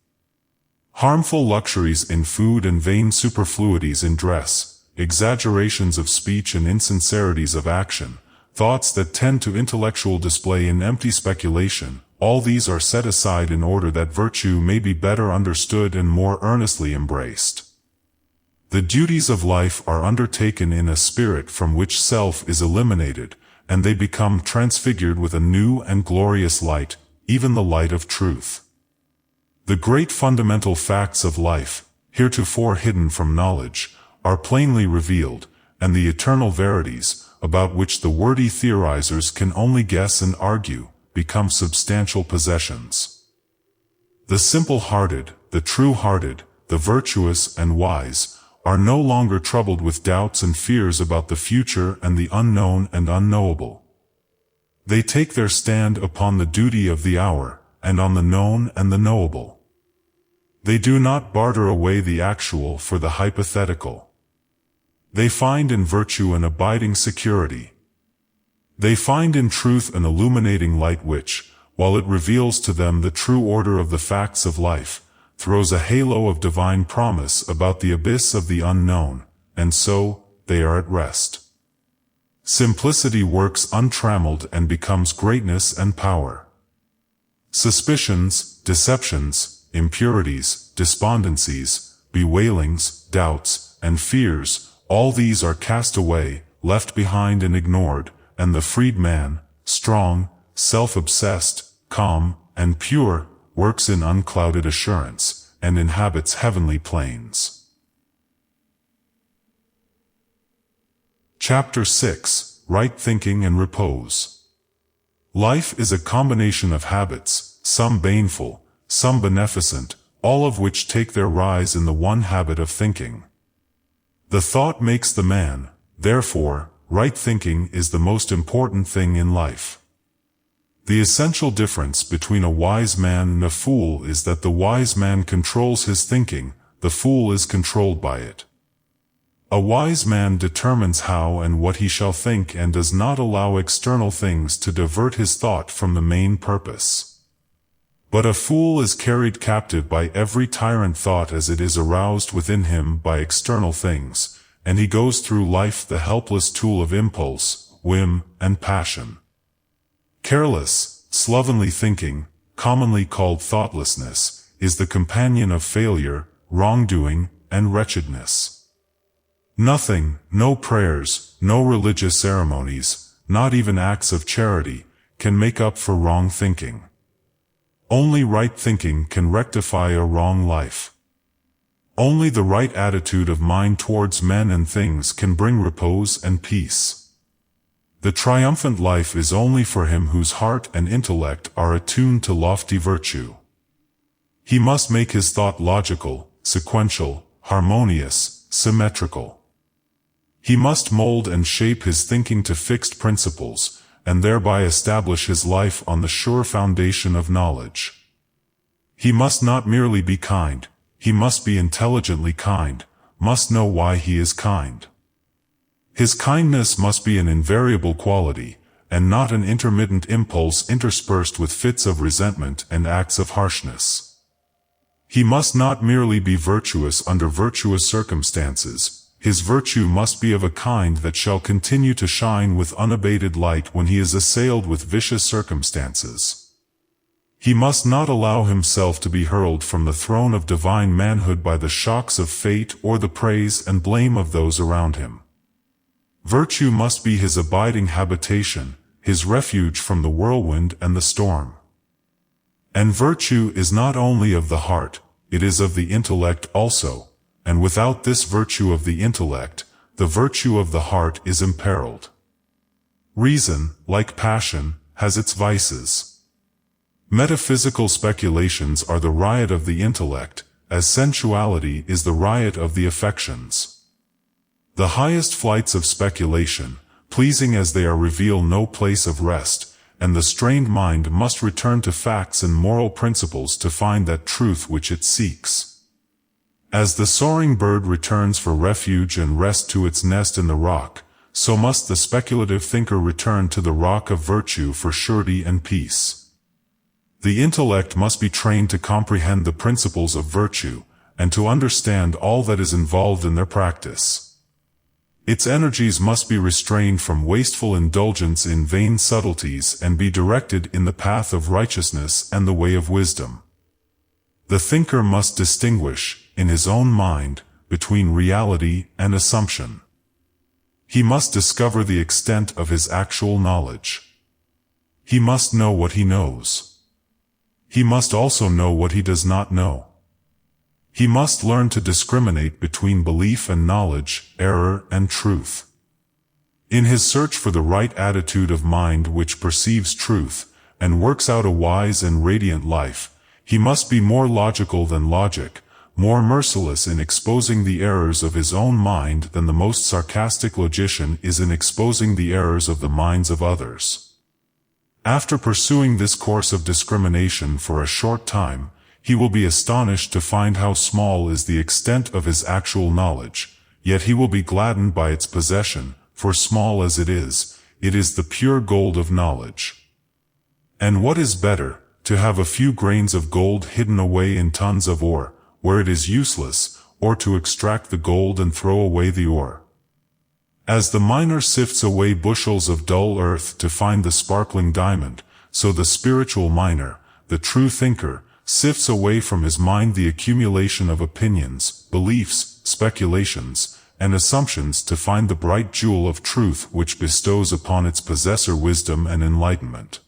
Harmful luxuries in food and vain superfluities in dress, exaggerations of speech and insincerities of action, thoughts that tend to intellectual display in empty speculation, all these are set aside in order that virtue may be better understood and more earnestly embraced. The duties of life are undertaken in a spirit from which self is eliminated, and they become transfigured with a new and glorious light, even the light of truth. The great fundamental facts of life, heretofore hidden from knowledge, are plainly revealed, and the eternal verities, about which the wordy theorizers can only guess and argue, become substantial possessions. The simple-hearted, the true-hearted, the virtuous and wise, are no longer troubled with doubts and fears about the future and the unknown and unknowable. They take their stand upon the duty of the hour, and on the known and the knowable. They do not barter away the actual for the hypothetical. They find in virtue an abiding security. They find in truth an illuminating light which, while it reveals to them the true order of the facts of life, throws a halo of divine promise about the abyss of the unknown, and so, they are at rest. Simplicity works untrammeled and becomes greatness and power. Suspicions, deceptions, impurities, despondencies, bewailings, doubts, and fears, all these are cast away, left behind and ignored, and the freed man, strong, self-obsessed, calm, and pure, works in unclouded assurance, and inhabits heavenly plains. Chapter 6. Right Thinking and Repose. Life is a combination of habits, some baneful, some beneficent, all of which take their rise in the one habit of thinking. The thought makes the man, therefore, right thinking is the most important thing in life. The essential difference between a wise man and a fool is that the wise man controls his thinking, the fool is controlled by it. A wise man determines how and what he shall think and does not allow external things to divert his thought from the main purpose. But a fool is carried captive by every tyrant thought as it is aroused within him by external things, and he goes through life the helpless tool of impulse, whim, and passion. Careless, slovenly thinking, commonly called thoughtlessness, is the companion of failure, wrongdoing, and wretchedness. Nothing, no prayers, no religious ceremonies, not even acts of charity, can make up for wrong thinking. Only right thinking can rectify a wrong life. Only the right attitude of mind towards men and things can bring repose and peace. The triumphant life is only for him whose heart and intellect are attuned to lofty virtue. He must make his thought logical, sequential, harmonious, symmetrical. He must mold and shape his thinking to fixed principles, and thereby establish his life on the sure foundation of knowledge. He must not merely be kind, he must be intelligently kind, must know why he is kind. His kindness must be an invariable quality, and not an intermittent impulse interspersed with fits of resentment and acts of harshness. He must not merely be virtuous under virtuous circumstances, his virtue must be of a kind that shall continue to shine with unabated light when he is assailed with vicious circumstances. He must not allow himself to be hurled from the throne of divine manhood by the shocks of fate or the praise and blame of those around him. Virtue must be his abiding habitation, his refuge from the whirlwind and the storm. And virtue is not only of the heart, it is of the intellect also, and without this virtue of the intellect, the virtue of the heart is imperiled. Reason, like passion, has its vices. Metaphysical speculations are the riot of the intellect, as sensuality is the riot of the affections. The highest flights of speculation, pleasing as they are, reveal no place of rest, and the strained mind must return to facts and moral principles to find that truth which it seeks. As the soaring bird returns for refuge and rest to its nest in the rock, so must the speculative thinker return to the rock of virtue for surety and peace. The intellect must be trained to comprehend the principles of virtue, and to understand all that is involved in their practice. Its energies must be restrained from wasteful indulgence in vain subtleties and be directed in the path of righteousness and the way of wisdom. The thinker must distinguish, in his own mind, between reality and assumption. He must discover the extent of his actual knowledge. He must know what he knows. He must also know what he does not know. He must learn to discriminate between belief and knowledge, error and truth. In his search for the right attitude of mind which perceives truth, and works out a wise and radiant life, he must be more logical than logic, more merciless in exposing the errors of his own mind than the most sarcastic logician is in exposing the errors of the minds of others. After pursuing this course of discrimination for a short time, he will be astonished to find how small is the extent of his actual knowledge, yet he will be gladdened by its possession, for small as it is the pure gold of knowledge. And what is better, to have a few grains of gold hidden away in tons of ore, where it is useless, or to extract the gold and throw away the ore? As the miner sifts away bushels of dull earth to find the sparkling diamond, so the spiritual miner, the true thinker, sifts away from his mind the accumulation of opinions, beliefs, speculations, and assumptions to find the bright jewel of truth which bestows upon its possessor wisdom and enlightenment.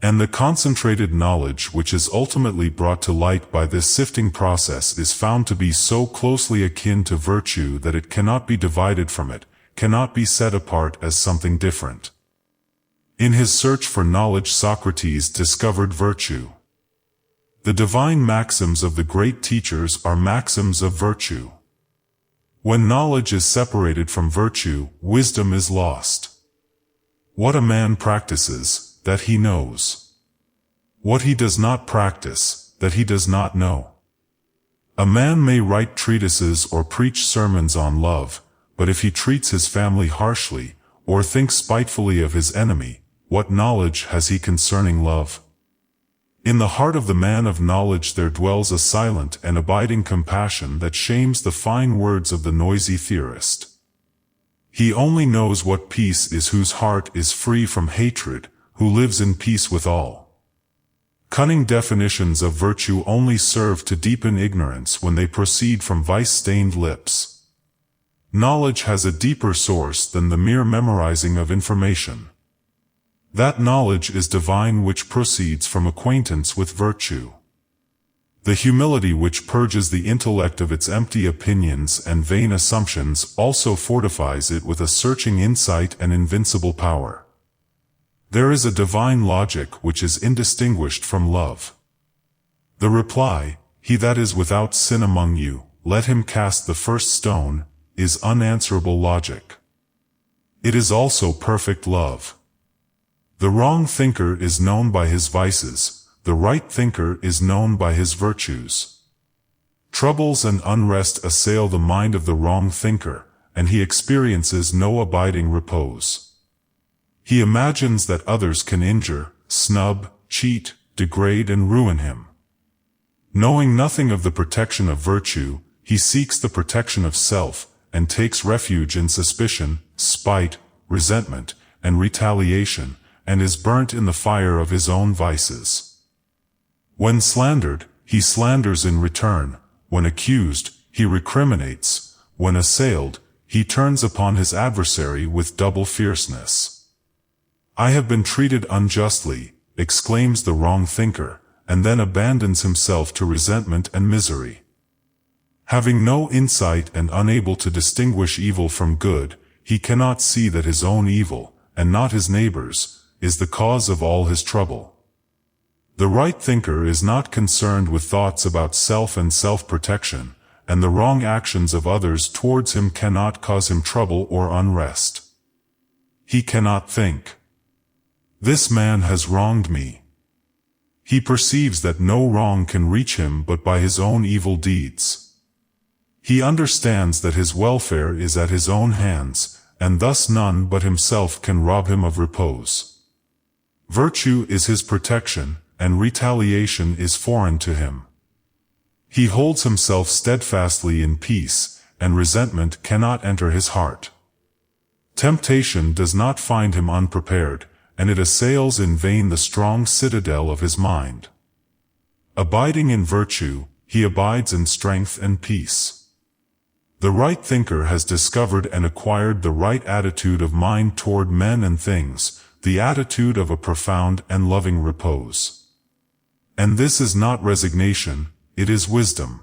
And the concentrated knowledge which is ultimately brought to light by this sifting process is found to be so closely akin to virtue that it cannot be divided from it, cannot be set apart as something different. In his search for knowledge, Socrates discovered virtue. The divine maxims of the great teachers are maxims of virtue. When knowledge is separated from virtue, wisdom is lost. What a man practices, that he knows. What he does not practice, that he does not know. A man may write treatises or preach sermons on love, but if he treats his family harshly, or thinks spitefully of his enemy, what knowledge has he concerning love? In the heart of the man of knowledge there dwells a silent and abiding compassion that shames the fine words of the noisy theorist. He only knows what peace is whose heart is free from hatred, who lives in peace with all. Cunning definitions of virtue only serve to deepen ignorance when they proceed from vice-stained lips. Knowledge has a deeper source than the mere memorizing of information. That knowledge is divine which proceeds from acquaintance with virtue. The humility which purges the intellect of its empty opinions and vain assumptions also fortifies it with a searching insight and invincible power. There is a divine logic which is indistinguished from love. The reply, "He that is without sin among you, let him cast the first stone," is unanswerable logic. It is also perfect love. The wrong thinker is known by his vices, the right thinker is known by his virtues. Troubles and unrest assail the mind of the wrong thinker, and he experiences no abiding repose. He imagines that others can injure, snub, cheat, degrade and ruin him. Knowing nothing of the protection of virtue, he seeks the protection of self, and takes refuge in suspicion, spite, resentment, and retaliation, and is burnt in the fire of his own vices. When slandered, he slanders in return. When accused, he recriminates. When assailed, he turns upon his adversary with double fierceness. "I have been treated unjustly," exclaims the wrong thinker, and then abandons himself to resentment and misery. Having no insight and unable to distinguish evil from good, he cannot see that his own evil, and not his neighbor's, is the cause of all his trouble. The right thinker is not concerned with thoughts about self and self-protection, and the wrong actions of others towards him cannot cause him trouble or unrest. He cannot think, "This man has wronged me." He perceives that no wrong can reach him but by his own evil deeds. He understands that his welfare is at his own hands, and thus none but himself can rob him of repose. Virtue is his protection, and retaliation is foreign to him. He holds himself steadfastly in peace, and resentment cannot enter his heart. Temptation does not find him unprepared, and it assails in vain the strong citadel of his mind. Abiding in virtue, he abides in strength and peace. The right thinker has discovered and acquired the right attitude of mind toward men and things, the attitude of a profound and loving repose. And this is not resignation, it is wisdom.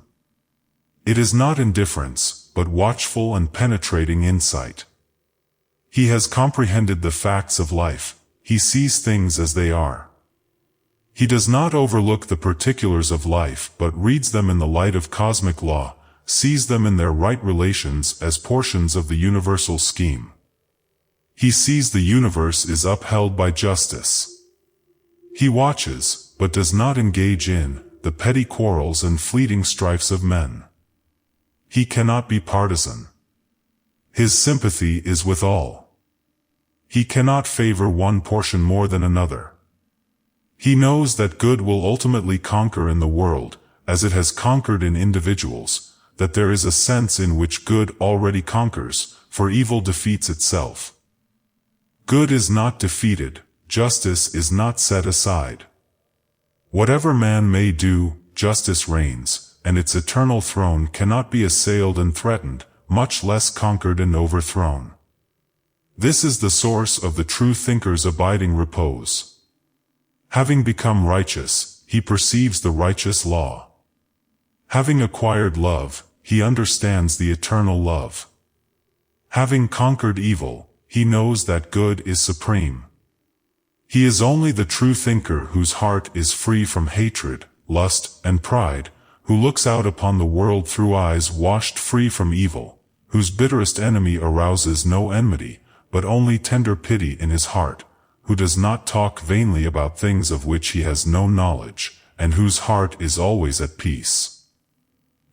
It is not indifference, but watchful and penetrating insight. He has comprehended the facts of life, he sees things as they are. He does not overlook the particulars of life but reads them in the light of cosmic law, sees them in their right relations as portions of the universal scheme. He sees the universe is upheld by justice. He watches, but does not engage in, the petty quarrels and fleeting strifes of men. He cannot be partisan. His sympathy is with all. He cannot favor one portion more than another. He knows that good will ultimately conquer in the world, as it has conquered in individuals, that there is a sense in which good already conquers, for evil defeats itself. Good is not defeated, justice is not set aside. Whatever man may do, justice reigns, and its eternal throne cannot be assailed and threatened, much less conquered and overthrown. This is the source of the true thinker's abiding repose. Having become righteous, he perceives the righteous law. Having acquired love, he understands the eternal love. Having conquered evil, he knows that good is supreme. He is only the true thinker whose heart is free from hatred, lust, and pride, who looks out upon the world through eyes washed free from evil, whose bitterest enemy arouses no enmity, but only tender pity in his heart, who does not talk vainly about things of which he has no knowledge, and whose heart is always at peace.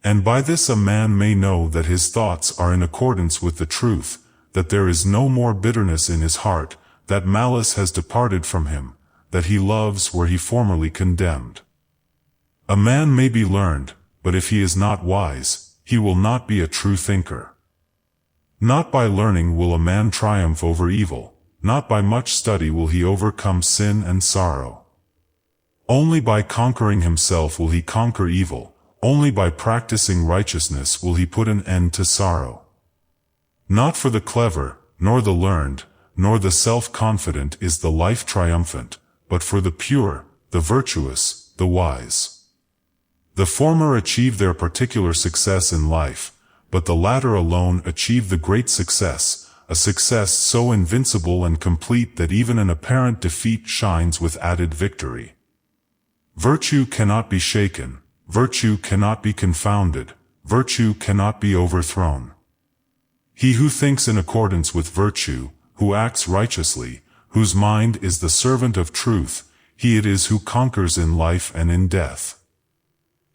And by this a man may know that his thoughts are in accordance with the truth, that there is no more bitterness in his heart, that malice has departed from him, that he loves where he formerly condemned. A man may be learned, but if he is not wise, he will not be a true thinker. Not by learning will a man triumph over evil, not by much study will he overcome sin and sorrow. Only by conquering himself will he conquer evil, only by practicing righteousness will he put an end to sorrow. Not for the clever, nor the learned, nor the self-confident is the life triumphant, but for the pure, the virtuous, the wise. The former achieve their particular success in life, but the latter alone achieve the great success, a success so invincible and complete that even an apparent defeat shines with added victory. Virtue cannot be shaken, virtue cannot be confounded, virtue cannot be overthrown. He who thinks in accordance with virtue, who acts righteously, whose mind is the servant of truth, he it is who conquers in life and in death.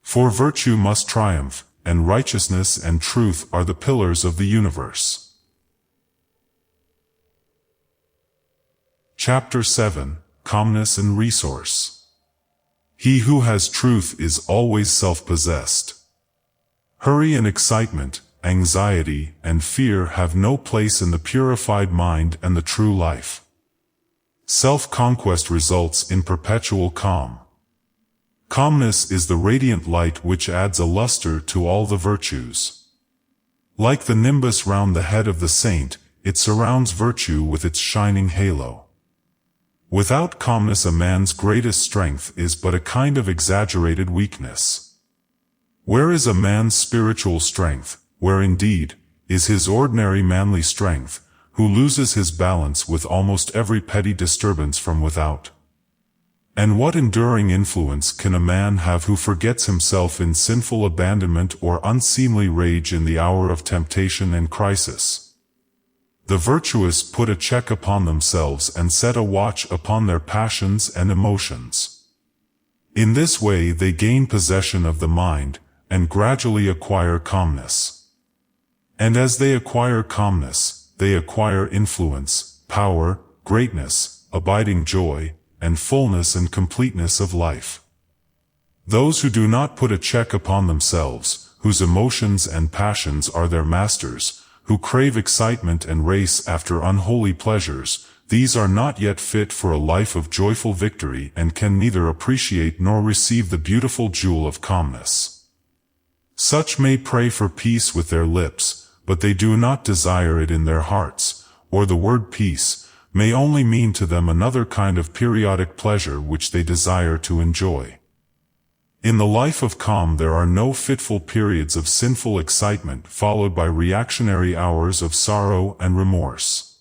For virtue must triumph, and righteousness and truth are the pillars of the universe. Chapter 7, Calmness and Resource. He who has truth is always self-possessed. Hurry and excitement, anxiety, and fear have no place in the purified mind and the true life. Self-conquest results in perpetual calm. Calmness is the radiant light which adds a luster to all the virtues. Like the nimbus round the head of the saint, it surrounds virtue with its shining halo. Without calmness a man's greatest strength is but a kind of exaggerated weakness. Where is a man's spiritual strength, where indeed is his ordinary manly strength, who loses his balance with almost every petty disturbance from without? And what enduring influence can a man have who forgets himself in sinful abandonment or unseemly rage in the hour of temptation and crisis? The virtuous put a check upon themselves and set a watch upon their passions and emotions. In this way they gain possession of the mind, and gradually acquire calmness. And as they acquire calmness, they acquire influence, power, greatness, abiding joy, and fullness and completeness of life. Those who do not put a check upon themselves, whose emotions and passions are their masters, who crave excitement and race after unholy pleasures, these are not yet fit for a life of joyful victory and can neither appreciate nor receive the beautiful jewel of calmness. Such may pray for peace with their lips, but they do not desire it in their hearts, or the word peace may only mean to them another kind of periodic pleasure which they desire to enjoy. In the life of calm there are no fitful periods of sinful excitement followed by reactionary hours of sorrow and remorse.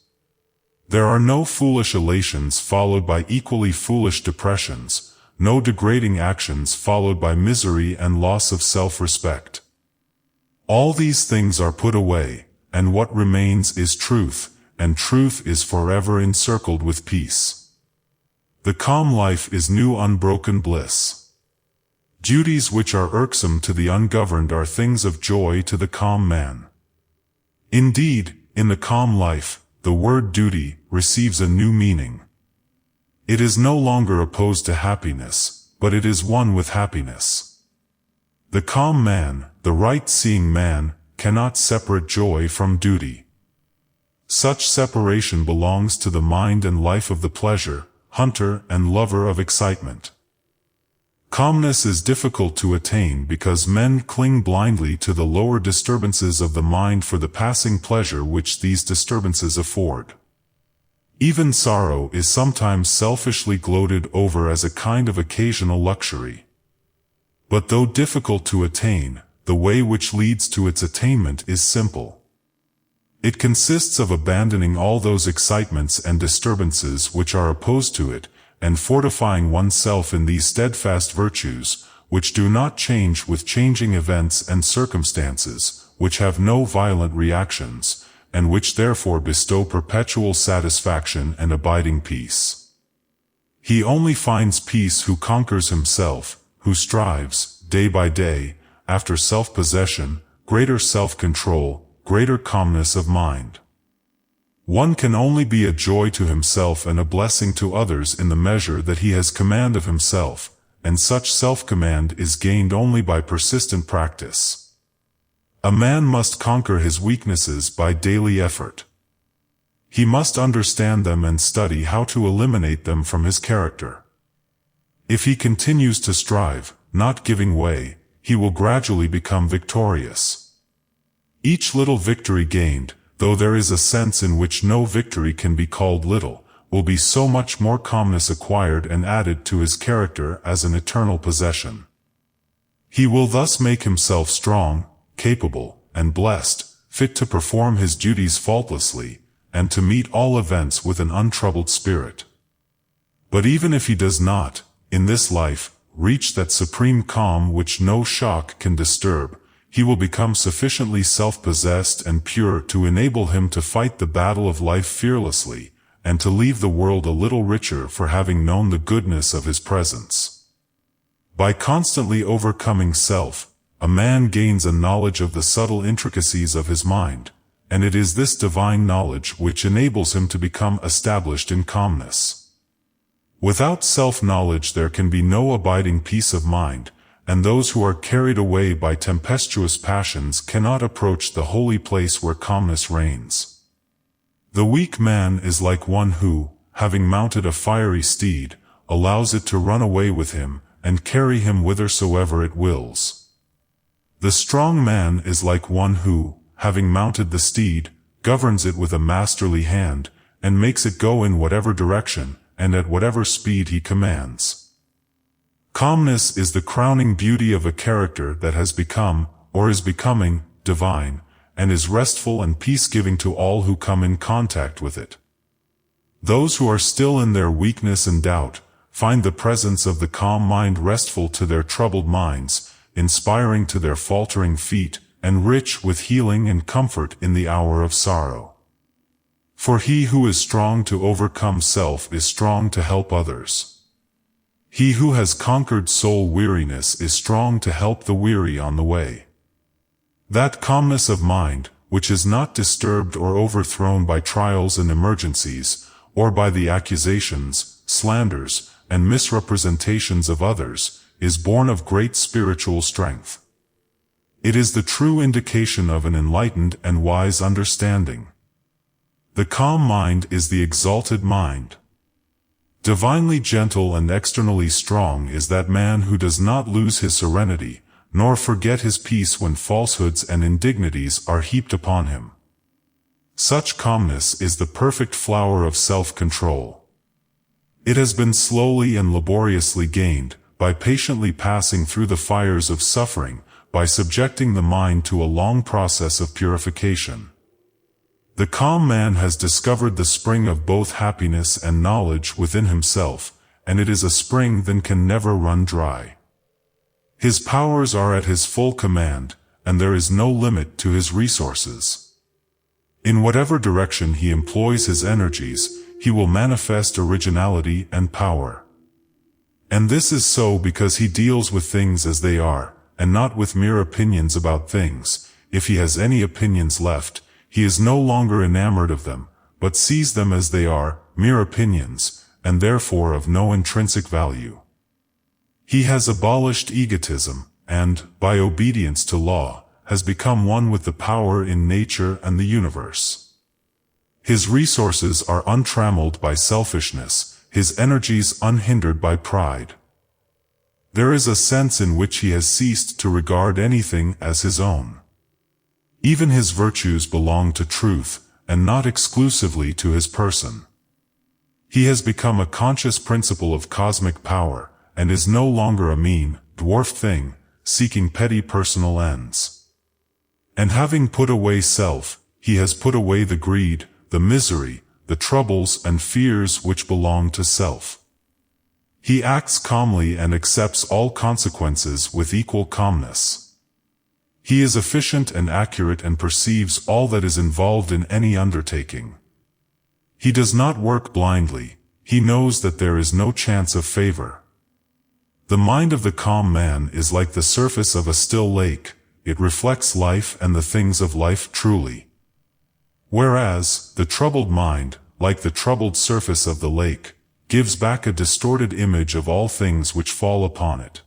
There are no foolish elations followed by equally foolish depressions, no degrading actions followed by misery and loss of self-respect. All these things are put away, and what remains is truth, and truth is forever encircled with peace. The calm life is new unbroken bliss. Duties which are irksome to the ungoverned are things of joy to the calm man. Indeed, in the calm life, the word duty receives a new meaning. It is no longer opposed to happiness, but it is one with happiness. The calm man, the right-seeing man, cannot separate joy from duty. Such separation belongs to the mind and life of the pleasure, hunter and lover of excitement. Calmness is difficult to attain because men cling blindly to the lower disturbances of the mind for the passing pleasure which these disturbances afford. Even sorrow is sometimes selfishly gloated over as a kind of occasional luxury. But though difficult to attain, the way which leads to its attainment is simple. It consists of abandoning all those excitements and disturbances which are opposed to it, and fortifying oneself in these steadfast virtues, which do not change with changing events and circumstances, which have no violent reactions, and which therefore bestow perpetual satisfaction and abiding peace. He only finds peace who conquers himself, who strives, day by day, after self-possession, greater self-control, greater calmness of mind. One can only be a joy to himself and a blessing to others in the measure that he has command of himself, and such self-command is gained only by persistent practice. A man must conquer his weaknesses by daily effort. He must understand them and study how to eliminate them from his character. If he continues to strive, not giving way, he will gradually become victorious. Each little victory gained, though there is a sense in which no victory can be called little, will be so much more calmness acquired and added to his character as an eternal possession. He will thus make himself strong, capable, and blessed, fit to perform his duties faultlessly, and to meet all events with an untroubled spirit. But even if he does not, in this life, reach that supreme calm which no shock can disturb, he will become sufficiently self-possessed and pure to enable him to fight the battle of life fearlessly, and to leave the world a little richer for having known the goodness of his presence. By constantly overcoming self, a man gains a knowledge of the subtle intricacies of his mind, and it is this divine knowledge which enables him to become established in calmness. Without self-knowledge there can be no abiding peace of mind, and those who are carried away by tempestuous passions cannot approach the holy place where calmness reigns. The weak man is like one who, having mounted a fiery steed, allows it to run away with him, and carry him whithersoever it wills. The strong man is like one who, having mounted the steed, governs it with a masterly hand, and makes it go in whatever direction, and at whatever speed he commands. Calmness is the crowning beauty of a character that has become, or is becoming, divine, and is restful and peace-giving to all who come in contact with it. Those who are still in their weakness and doubt, find the presence of the calm mind restful to their troubled minds, inspiring to their faltering feet, and rich with healing and comfort in the hour of sorrow. For he who is strong to overcome self is strong to help others. He who has conquered soul weariness is strong to help the weary on the way. That calmness of mind, which is not disturbed or overthrown by trials and emergencies, or by the accusations, slanders, and misrepresentations of others, is born of great spiritual strength. It is the true indication of an enlightened and wise understanding. The calm mind is the exalted mind. Divinely gentle and externally strong is that man who does not lose his serenity, nor forget his peace when falsehoods and indignities are heaped upon him. Such calmness is the perfect flower of self-control. It has been slowly and laboriously gained, by patiently passing through the fires of suffering, by subjecting the mind to a long process of purification. The calm man has discovered the spring of both happiness and knowledge within himself, and it is a spring that can never run dry. His powers are at his full command, and there is no limit to his resources. In whatever direction he employs his energies, he will manifest originality and power. And this is so because he deals with things as they are, and not with mere opinions about things. If he has any opinions left, he is no longer enamored of them, but sees them as they are, mere opinions, and therefore of no intrinsic value. He has abolished egotism, and, by obedience to law, has become one with the power in nature and the universe. His resources are untrammeled by selfishness, his energies unhindered by pride. There is a sense in which he has ceased to regard anything as his own. Even his virtues belong to truth, and not exclusively to his person. He has become a conscious principle of cosmic power, and is no longer a mean, dwarfed thing, seeking petty personal ends. And having put away self, he has put away the greed, the misery, the troubles and fears which belong to self. He acts calmly and accepts all consequences with equal calmness. He is efficient and accurate and perceives all that is involved in any undertaking. He does not work blindly, he knows that there is no chance of favor. The mind of the calm man is like the surface of a still lake, it reflects life and the things of life truly. Whereas, the troubled mind, like the troubled surface of the lake, gives back a distorted image of all things which fall upon it.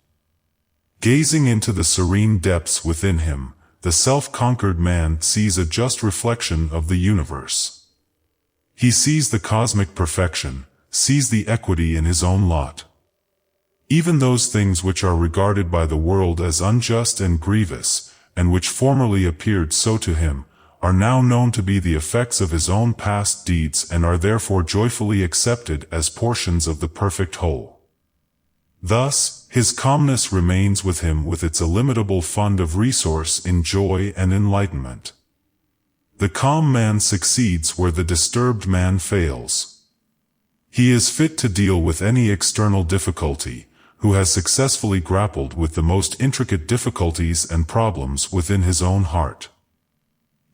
Gazing into the serene depths within him, the self-conquered man sees a just reflection of the universe. He sees the cosmic perfection, sees the equity in his own lot. Even those things which are regarded by the world as unjust and grievous, and which formerly appeared so to him, are now known to be the effects of his own past deeds and are therefore joyfully accepted as portions of the perfect whole. Thus, his calmness remains with him with its illimitable fund of resource in joy and enlightenment. The calm man succeeds where the disturbed man fails. He is fit to deal with any external difficulty, who has successfully grappled with the most intricate difficulties and problems within his own heart.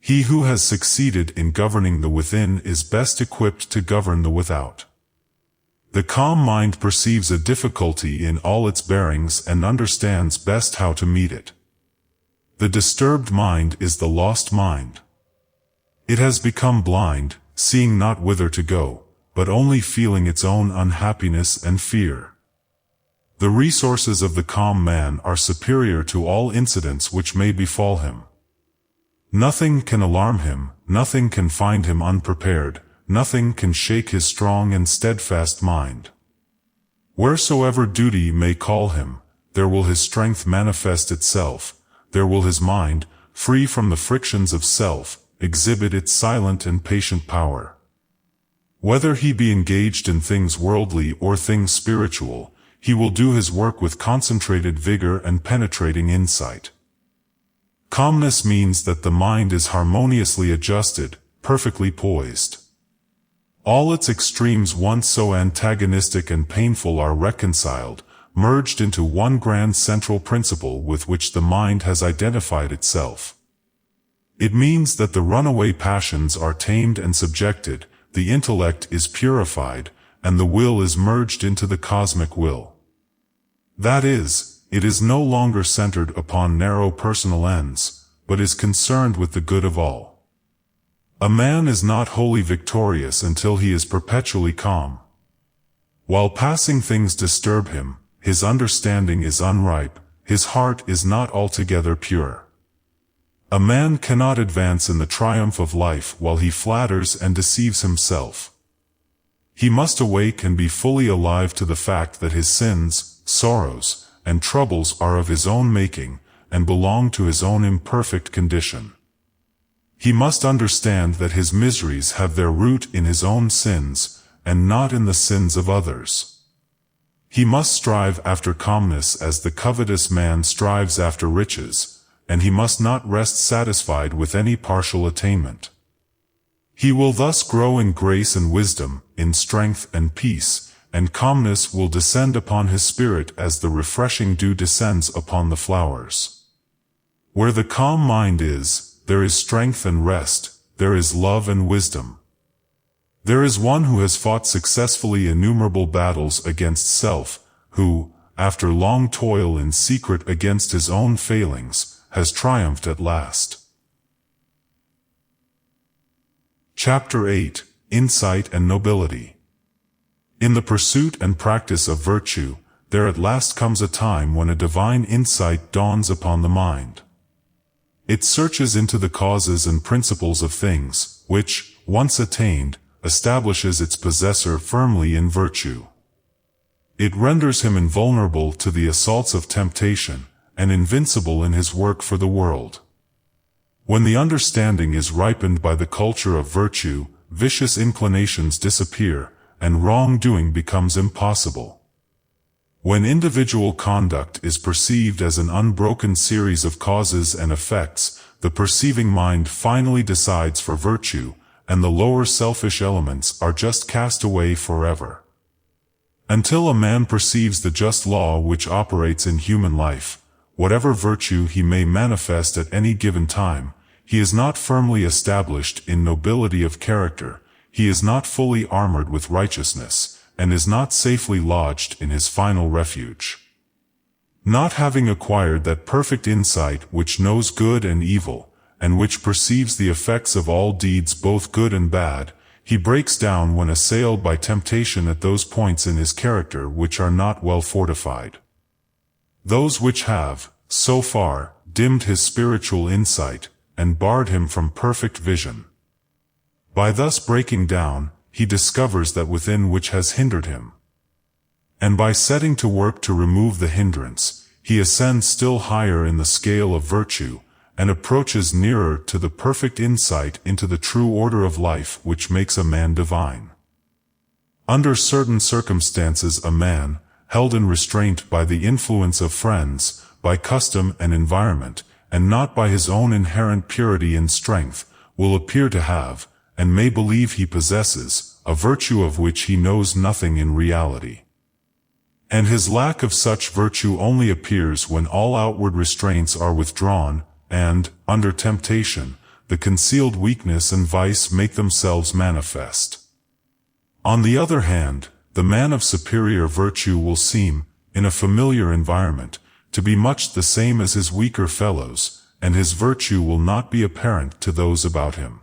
He who has succeeded in governing the within is best equipped to govern the without. The calm mind perceives a difficulty in all its bearings and understands best how to meet it. The disturbed mind is the lost mind. It has become blind, seeing not whither to go, but only feeling its own unhappiness and fear. The resources of the calm man are superior to all incidents which may befall him. Nothing can alarm him, nothing can find him unprepared, nothing can shake his strong and steadfast mind. Wheresoever duty may call him, there will his strength manifest itself, there will his mind, free from the frictions of self, exhibit its silent and patient power. Whether he be engaged in things worldly or things spiritual, he will do his work with concentrated vigor and penetrating insight. Calmness means that the mind is harmoniously adjusted, perfectly poised. All its extremes once so antagonistic and painful are reconciled, merged into one grand central principle with which the mind has identified itself. It means that the runaway passions are tamed and subjected, the intellect is purified, and the will is merged into the cosmic will. That is, it is no longer centered upon narrow personal ends, but is concerned with the good of all. A man is not wholly victorious until he is perpetually calm. While passing things disturb him, his understanding is unripe, his heart is not altogether pure. A man cannot advance in the triumph of life while he flatters and deceives himself. He must awake and be fully alive to the fact that his sins, sorrows, and troubles are of his own making, and belong to his own imperfect condition. He must understand that his miseries have their root in his own sins, and not in the sins of others. He must strive after calmness as the covetous man strives after riches, and he must not rest satisfied with any partial attainment. He will thus grow in grace and wisdom, in strength and peace, and calmness will descend upon his spirit as the refreshing dew descends upon the flowers. Where the calm mind is, there is strength and rest, there is love and wisdom. There is one who has fought successfully innumerable battles against self, who, after long toil in secret against his own failings, has triumphed at last. Chapter 8: Insight and Nobility. In the pursuit and practice of virtue, there at last comes a time when a divine insight dawns upon the mind. It searches into the causes and principles of things, which, once attained, establishes its possessor firmly in virtue. It renders him invulnerable to the assaults of temptation, and invincible in his work for the world. When the understanding is ripened by the culture of virtue, vicious inclinations disappear, and wrongdoing becomes impossible. When individual conduct is perceived as an unbroken series of causes and effects, the perceiving mind finally decides for virtue, and the lower selfish elements are just cast away forever. Until a man perceives the just law which operates in human life, whatever virtue he may manifest at any given time, he is not firmly established in nobility of character, he is not fully armored with righteousness, and is not safely lodged in his final refuge. Not having acquired that perfect insight which knows good and evil, and which perceives the effects of all deeds both good and bad, he breaks down when assailed by temptation at those points in his character which are not well fortified. Those which have, so far, dimmed his spiritual insight, and barred him from perfect vision. By thus breaking down, he discovers that within which has hindered him. And by setting to work to remove the hindrance, he ascends still higher in the scale of virtue, and approaches nearer to the perfect insight into the true order of life which makes a man divine. Under certain circumstances a man, held in restraint by the influence of friends, by custom and environment, and not by his own inherent purity and strength, will appear to have, and may believe he possesses, a virtue of which he knows nothing in reality. And his lack of such virtue only appears when all outward restraints are withdrawn, and, under temptation, the concealed weakness and vice make themselves manifest. On the other hand, the man of superior virtue will seem, in a familiar environment, to be much the same as his weaker fellows, and his virtue will not be apparent to those about him.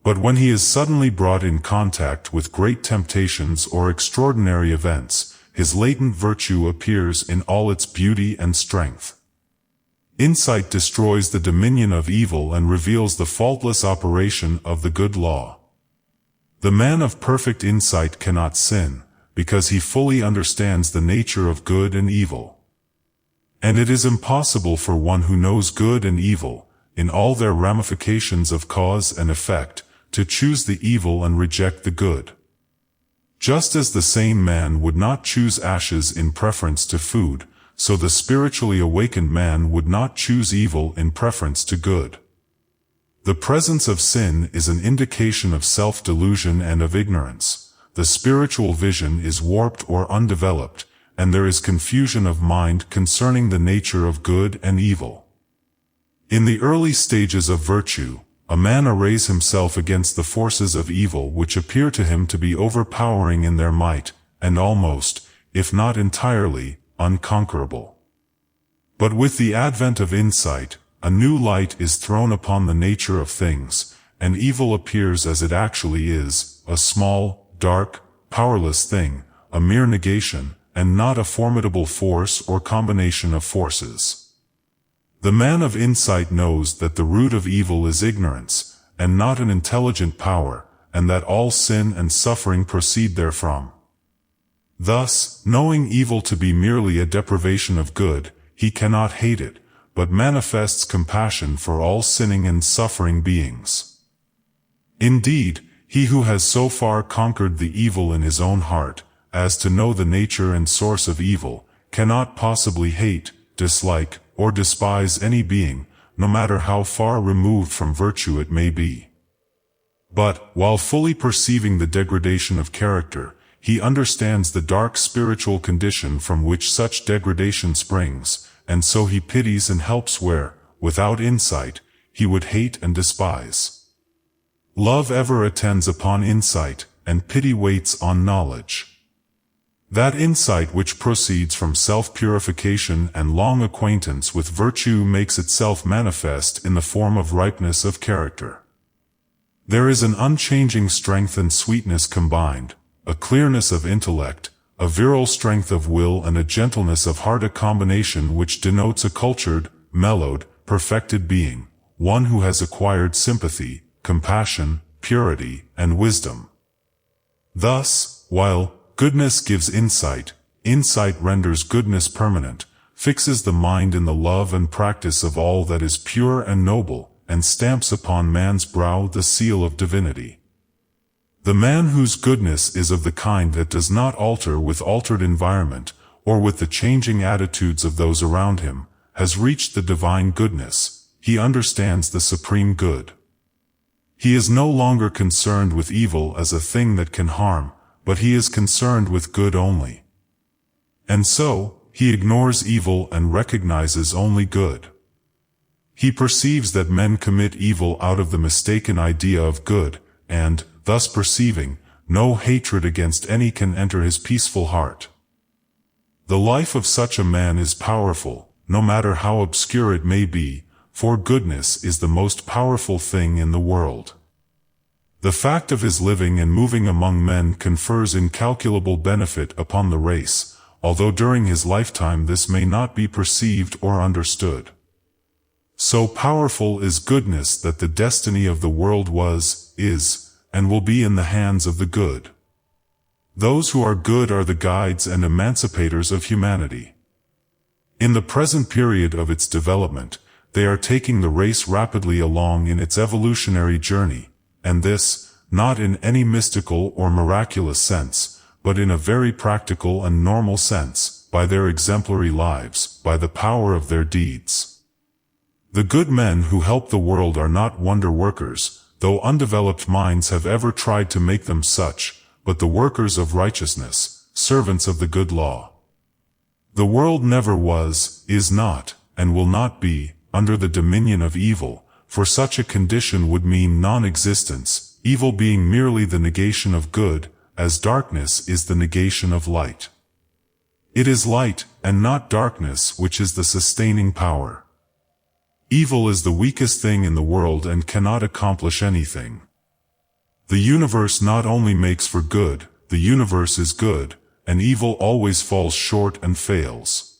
But when he is suddenly brought in contact with great temptations or extraordinary events, his latent virtue appears in all its beauty and strength. Insight destroys the dominion of evil and reveals the faultless operation of the good law. The man of perfect insight cannot sin, because he fully understands the nature of good and evil. And it is impossible for one who knows good and evil, in all their ramifications of cause and effect, to choose the evil and reject the good. Just as the sane man would not choose ashes in preference to food, so the spiritually awakened man would not choose evil in preference to good. The presence of sin is an indication of self-delusion and of ignorance. The spiritual vision is warped or undeveloped, and there is confusion of mind concerning the nature of good and evil. In the early stages of virtue, a man arrays himself against the forces of evil which appear to him to be overpowering in their might, and almost, if not entirely, unconquerable. But with the advent of insight, a new light is thrown upon the nature of things, and evil appears as it actually is, a small, dark, powerless thing, a mere negation, and not a formidable force or combination of forces. The man of insight knows that the root of evil is ignorance, and not an intelligent power, and that all sin and suffering proceed therefrom. Thus, knowing evil to be merely a deprivation of good, he cannot hate it, but manifests compassion for all sinning and suffering beings. Indeed, he who has so far conquered the evil in his own heart, as to know the nature and source of evil, cannot possibly hate, dislike, or despise any being, no matter how far removed from virtue it may be. But, while fully perceiving the degradation of character, he understands the dark spiritual condition from which such degradation springs, and so he pities and helps where, without insight, he would hate and despise. Love ever attends upon insight, and pity waits on knowledge. That insight which proceeds from self-purification and long acquaintance with virtue makes itself manifest in the form of ripeness of character. There is an unchanging strength and sweetness combined, a clearness of intellect, a virile strength of will and a gentleness of heart, a combination which denotes a cultured, mellowed, perfected being, one who has acquired sympathy, compassion, purity, and wisdom. Thus, while goodness gives insight, insight renders goodness permanent, fixes the mind in the love and practice of all that is pure and noble, and stamps upon man's brow the seal of divinity. The man whose goodness is of the kind that does not alter with altered environment, or with the changing attitudes of those around him, has reached the divine goodness. He understands the supreme good. He is no longer concerned with evil as a thing that can harm, but he is concerned with good only. And so, he ignores evil and recognizes only good. He perceives that men commit evil out of the mistaken idea of good, and, thus perceiving, no hatred against any can enter his peaceful heart. The life of such a man is powerful, no matter how obscure it may be, for goodness is the most powerful thing in the world. The fact of his living and moving among men confers incalculable benefit upon the race, although during his lifetime this may not be perceived or understood. So powerful is goodness that the destiny of the world was, is, and will be in the hands of the good. Those who are good are the guides and emancipators of humanity. In the present period of its development, they are taking the race rapidly along in its evolutionary journey, and this, not in any mystical or miraculous sense, but in a very practical and normal sense, by their exemplary lives, by the power of their deeds. The good men who help the world are not wonder workers, though undeveloped minds have ever tried to make them such, but the workers of righteousness, servants of the good law. The world never was, is not, and will not be, under the dominion of evil, for such a condition would mean non-existence, evil being merely the negation of good, as darkness is the negation of light. It is light, and not darkness, which is the sustaining power. Evil is the weakest thing in the world and cannot accomplish anything. The universe not only makes for good, the universe is good, and evil always falls short and fails.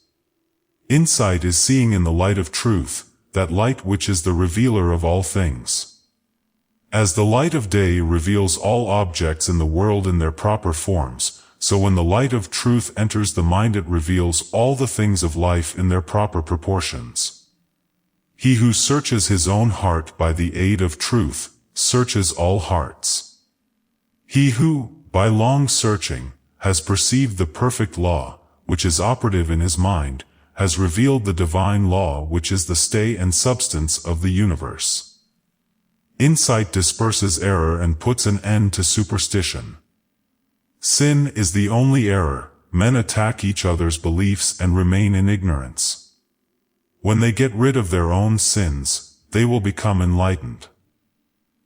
Insight is seeing in the light of truth, that light which is the revealer of all things. As the light of day reveals all objects in the world in their proper forms, so when the light of truth enters the mind it reveals all the things of life in their proper proportions. He who searches his own heart by the aid of truth, searches all hearts. He who, by long searching, has perceived the perfect law, which is operative in his mind, has revealed the divine law which is the stay and substance of the universe. Insight disperses error and puts an end to superstition. Sin is the only error. Men attack each other's beliefs and remain in ignorance. When they get rid of their own sins, they will become enlightened.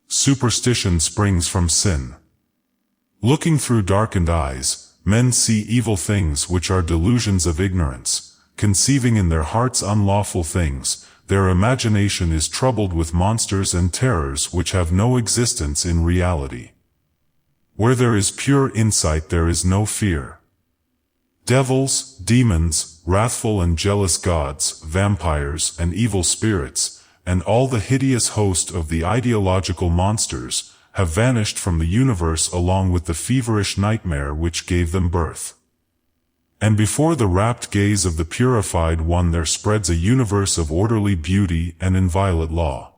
Superstition springs from sin. Looking through darkened eyes, men see evil things which are delusions of ignorance, conceiving in their hearts unlawful things. Their imagination is troubled with monsters and terrors which have no existence in reality. Where there is pure insight there is no fear. Devils, demons, wrathful and jealous gods, vampires, and evil spirits, and all the hideous host of the ideological monsters, have vanished from the universe along with the feverish nightmare which gave them birth. And before the rapt gaze of the purified one there spreads a universe of orderly beauty and inviolate law.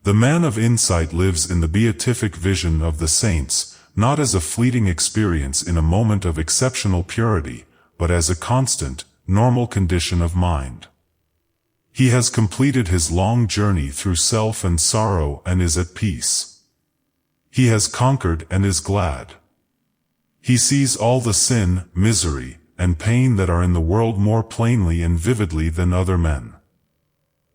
The man of insight lives in the beatific vision of the saints, not as a fleeting experience in a moment of exceptional purity, but as a constant, normal condition of mind. He has completed his long journey through self and sorrow and is at peace. He has conquered and is glad. He sees all the sin, misery, and pain that are in the world more plainly and vividly than other men.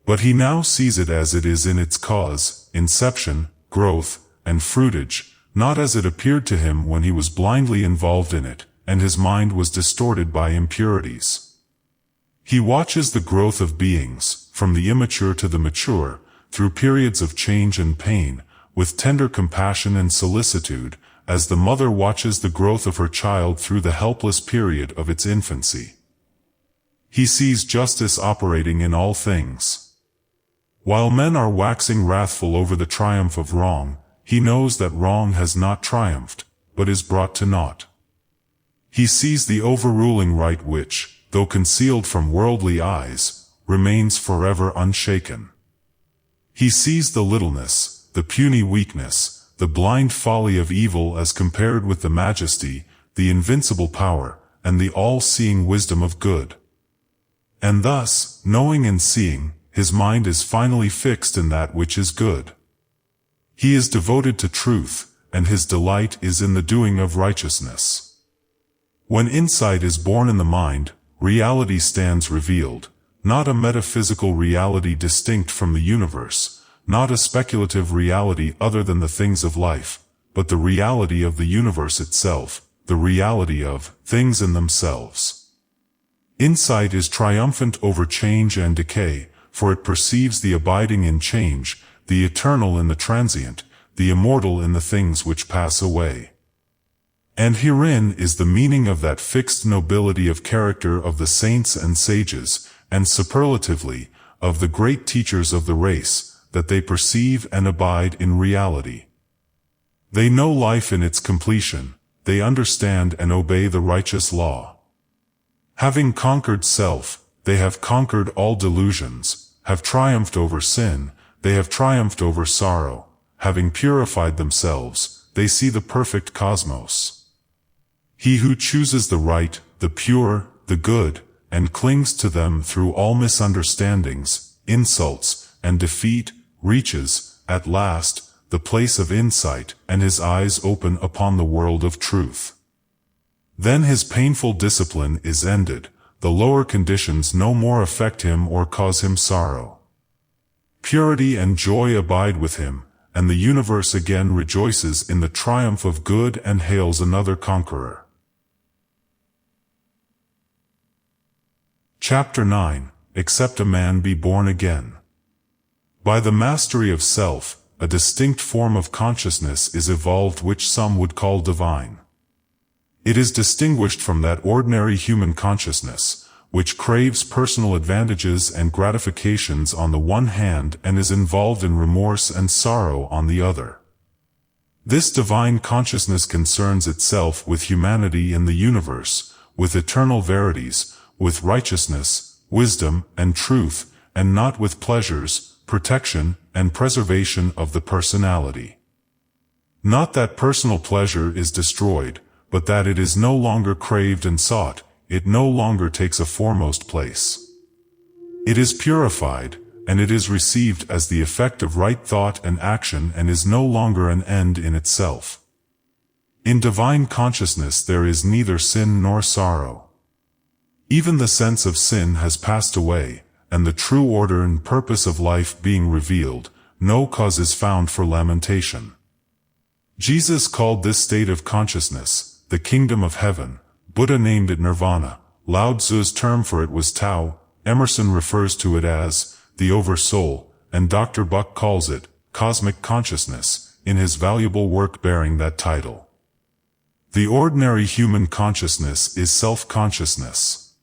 But he now sees it as it is in its cause, inception, growth, and fruitage, not as it appeared to him when he was blindly involved in it, and his mind was distorted by impurities. He watches the growth of beings, from the immature to the mature, through periods of change and pain, with tender compassion and solicitude, as the mother watches the growth of her child through the helpless period of its infancy. He sees justice operating in all things. While men are waxing wrathful over the triumph of wrong, he knows that wrong has not triumphed, but is brought to naught. He sees the overruling right which, though concealed from worldly eyes, remains forever unshaken. He sees the littleness, the puny weakness, the blind folly of evil as compared with the majesty, the invincible power, and the all-seeing wisdom of good. And thus, knowing and seeing, his mind is finally fixed in that which is good. He is devoted to truth, and his delight is in the doing of righteousness. When insight is born in the mind, reality stands revealed, not a metaphysical reality distinct from the universe, not a speculative reality other than the things of life, but the reality of the universe itself, the reality of things in themselves. Insight is triumphant over change and decay, for it perceives the abiding in change, the eternal in the transient, the immortal in the things which pass away. And herein is the meaning of that fixed nobility of character of the saints and sages, and superlatively, of the great teachers of the race, that they perceive and abide in reality. They know life in its completion, they understand and obey the righteous law. Having conquered self, they have conquered all delusions, have triumphed over sin, they have triumphed over sorrow, having purified themselves, they see the perfect cosmos. He who chooses the right, the pure, the good, and clings to them through all misunderstandings, insults, and defeat, reaches, at last, the place of insight, and his eyes open upon the world of truth. Then his painful discipline is ended, the lower conditions no more affect him or cause him sorrow. Purity and joy abide with him, and the universe again rejoices in the triumph of good and hails another conqueror. Chapter 9. Except a man be born again. By the mastery of self, a distinct form of consciousness is evolved which some would call divine. It is distinguished from that ordinary human consciousness, which craves personal advantages and gratifications on the one hand and is involved in remorse and sorrow on the other. This divine consciousness concerns itself with humanity in the universe, with eternal verities, with righteousness, wisdom, and truth, and not with pleasures, protection, and preservation of the personality. Not that personal pleasure is destroyed, but that it is no longer craved and sought, it no longer takes a foremost place. It is purified, and it is received as the effect of right thought and action and is no longer an end in itself. In divine consciousness there is neither sin nor sorrow. Even the sense of sin has passed away, and the true order and purpose of life being revealed, no cause is found for lamentation. Jesus called this state of consciousness, the kingdom of heaven. Buddha named it nirvana. Lao Tzu's term for it was Tao. Emerson refers to it as the oversoul, and Dr. Buck calls it cosmic consciousness, in his valuable work bearing that title. The ordinary human consciousness is self-consciousness.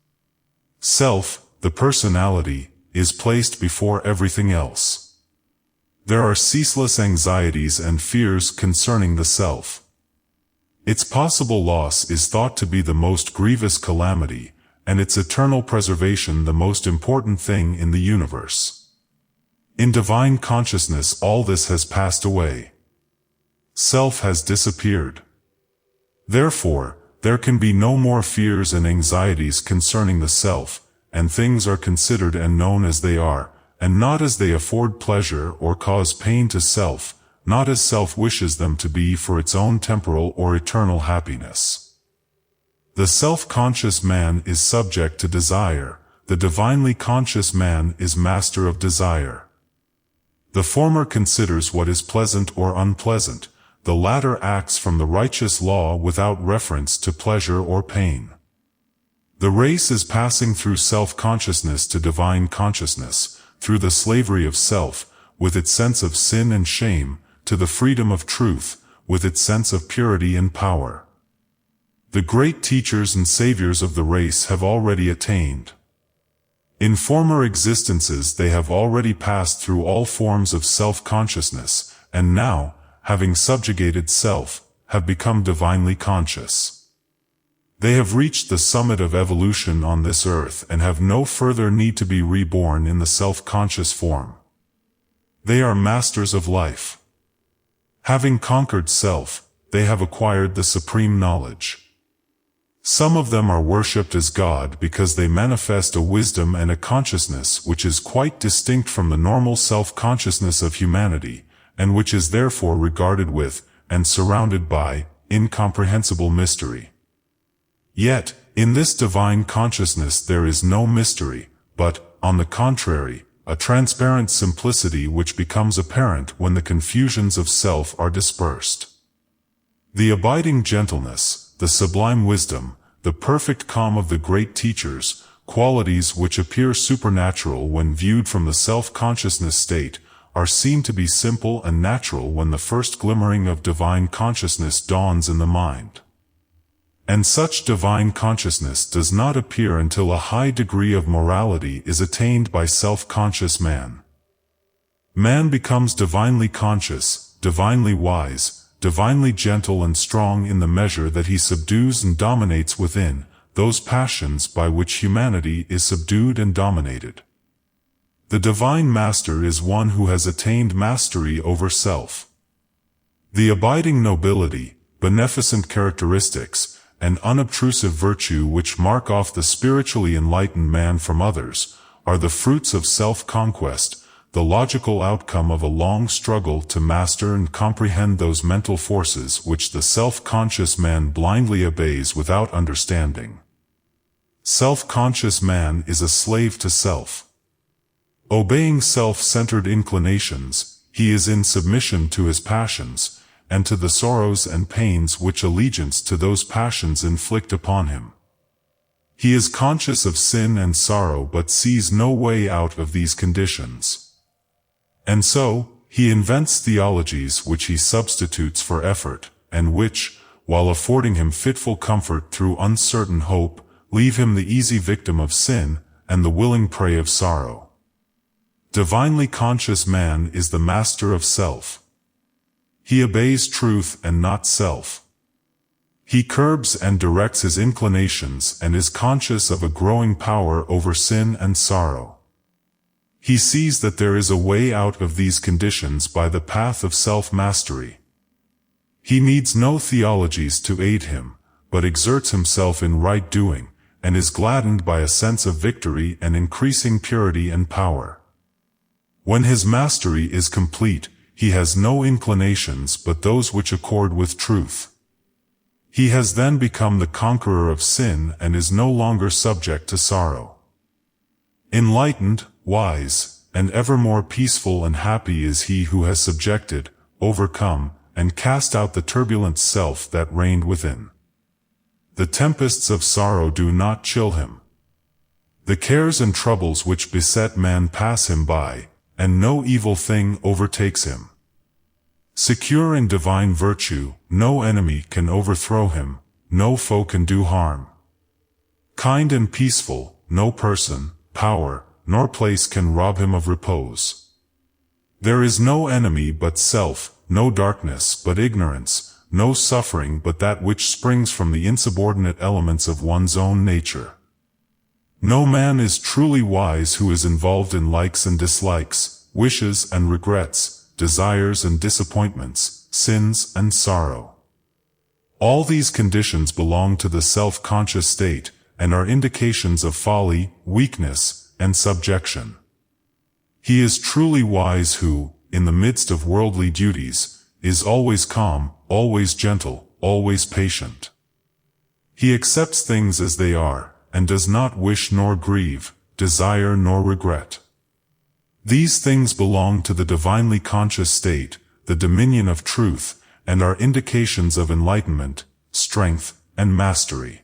Self, the personality, is placed before everything else. There are ceaseless anxieties and fears concerning the self. Its possible loss is thought to be the most grievous calamity, and its eternal preservation the most important thing in the universe. In divine consciousness all this has passed away. Self has disappeared. Therefore, there can be no more fears and anxieties concerning the self, and things are considered and known as they are, and not as they afford pleasure or cause pain to self, not as self wishes them to be for its own temporal or eternal happiness. The self-conscious man is subject to desire, the divinely conscious man is master of desire. The former considers what is pleasant or unpleasant, the latter acts from the righteous law without reference to pleasure or pain. The race is passing through self-consciousness to divine consciousness, through the slavery of self, with its sense of sin and shame, to the freedom of truth, with its sense of purity and power. The great teachers and saviors of the race have already attained. In former existences they have already passed through all forms of self-consciousness, and now, having subjugated self, have become divinely conscious. They have reached the summit of evolution on this earth and have no further need to be reborn in the self-conscious form. They are masters of life. Having conquered self, they have acquired the supreme knowledge. Some of them are worshipped as God because they manifest a wisdom and a consciousness which is quite distinct from the normal self-consciousness of humanity, and which is therefore regarded with, and surrounded by, incomprehensible mystery. Yet, in this divine consciousness there is no mystery, but, on the contrary, a transparent simplicity which becomes apparent when the confusions of self are dispersed. The abiding gentleness, the sublime wisdom, the perfect calm of the great teachers, qualities which appear supernatural when viewed from the self-consciousness state, are seen to be simple and natural when the first glimmering of divine consciousness dawns in the mind. And such divine consciousness does not appear until a high degree of morality is attained by self-conscious man. Man becomes divinely conscious, divinely wise, divinely gentle and strong in the measure that he subdues and dominates within those passions by which humanity is subdued and dominated. The divine master is one who has attained mastery over self. The abiding nobility, beneficent characteristics, and unobtrusive virtue which mark off the spiritually enlightened man from others, are the fruits of self-conquest, the logical outcome of a long struggle to master and comprehend those mental forces which the self-conscious man blindly obeys without understanding. Self-conscious man is a slave to self. Obeying self-centered inclinations, he is in submission to his passions, and to the sorrows and pains which allegiance to those passions inflict upon him. He is conscious of sin and sorrow but sees no way out of these conditions. And so, he invents theologies which he substitutes for effort, and which, while affording him fitful comfort through uncertain hope, leave him the easy victim of sin, and the willing prey of sorrow. Divinely conscious man is the master of self. He obeys truth and not self. He curbs and directs his inclinations and is conscious of a growing power over sin and sorrow. He sees that there is a way out of these conditions by the path of self-mastery. He needs no theologies to aid him, but exerts himself in right doing, and is gladdened by a sense of victory and increasing purity and power. When his mastery is complete, he has no inclinations but those which accord with truth. He has then become the conqueror of sin and is no longer subject to sorrow. Enlightened, wise, and ever more peaceful and happy is he who has subjected, overcome, and cast out the turbulent self that reigned within. The tempests of sorrow do not chill him. The cares and troubles which beset man pass him by, and no evil thing overtakes him. Secure in divine virtue, no enemy can overthrow him, no foe can do harm. Kind and peaceful, no person, power, nor place can rob him of repose. There is no enemy but self, no darkness but ignorance, no suffering but that which springs from the insubordinate elements of one's own nature. No man is truly wise who is involved in likes and dislikes, wishes and regrets, desires and disappointments, sins and sorrow. All these conditions belong to the self-conscious state, and are indications of folly, weakness, and subjection. He is truly wise who, in the midst of worldly duties, is always calm, always gentle, always patient. He accepts things as they are, and does not wish nor grieve, desire nor regret. These things belong to the divinely conscious state, the dominion of truth, and are indications of enlightenment, strength, and mastery.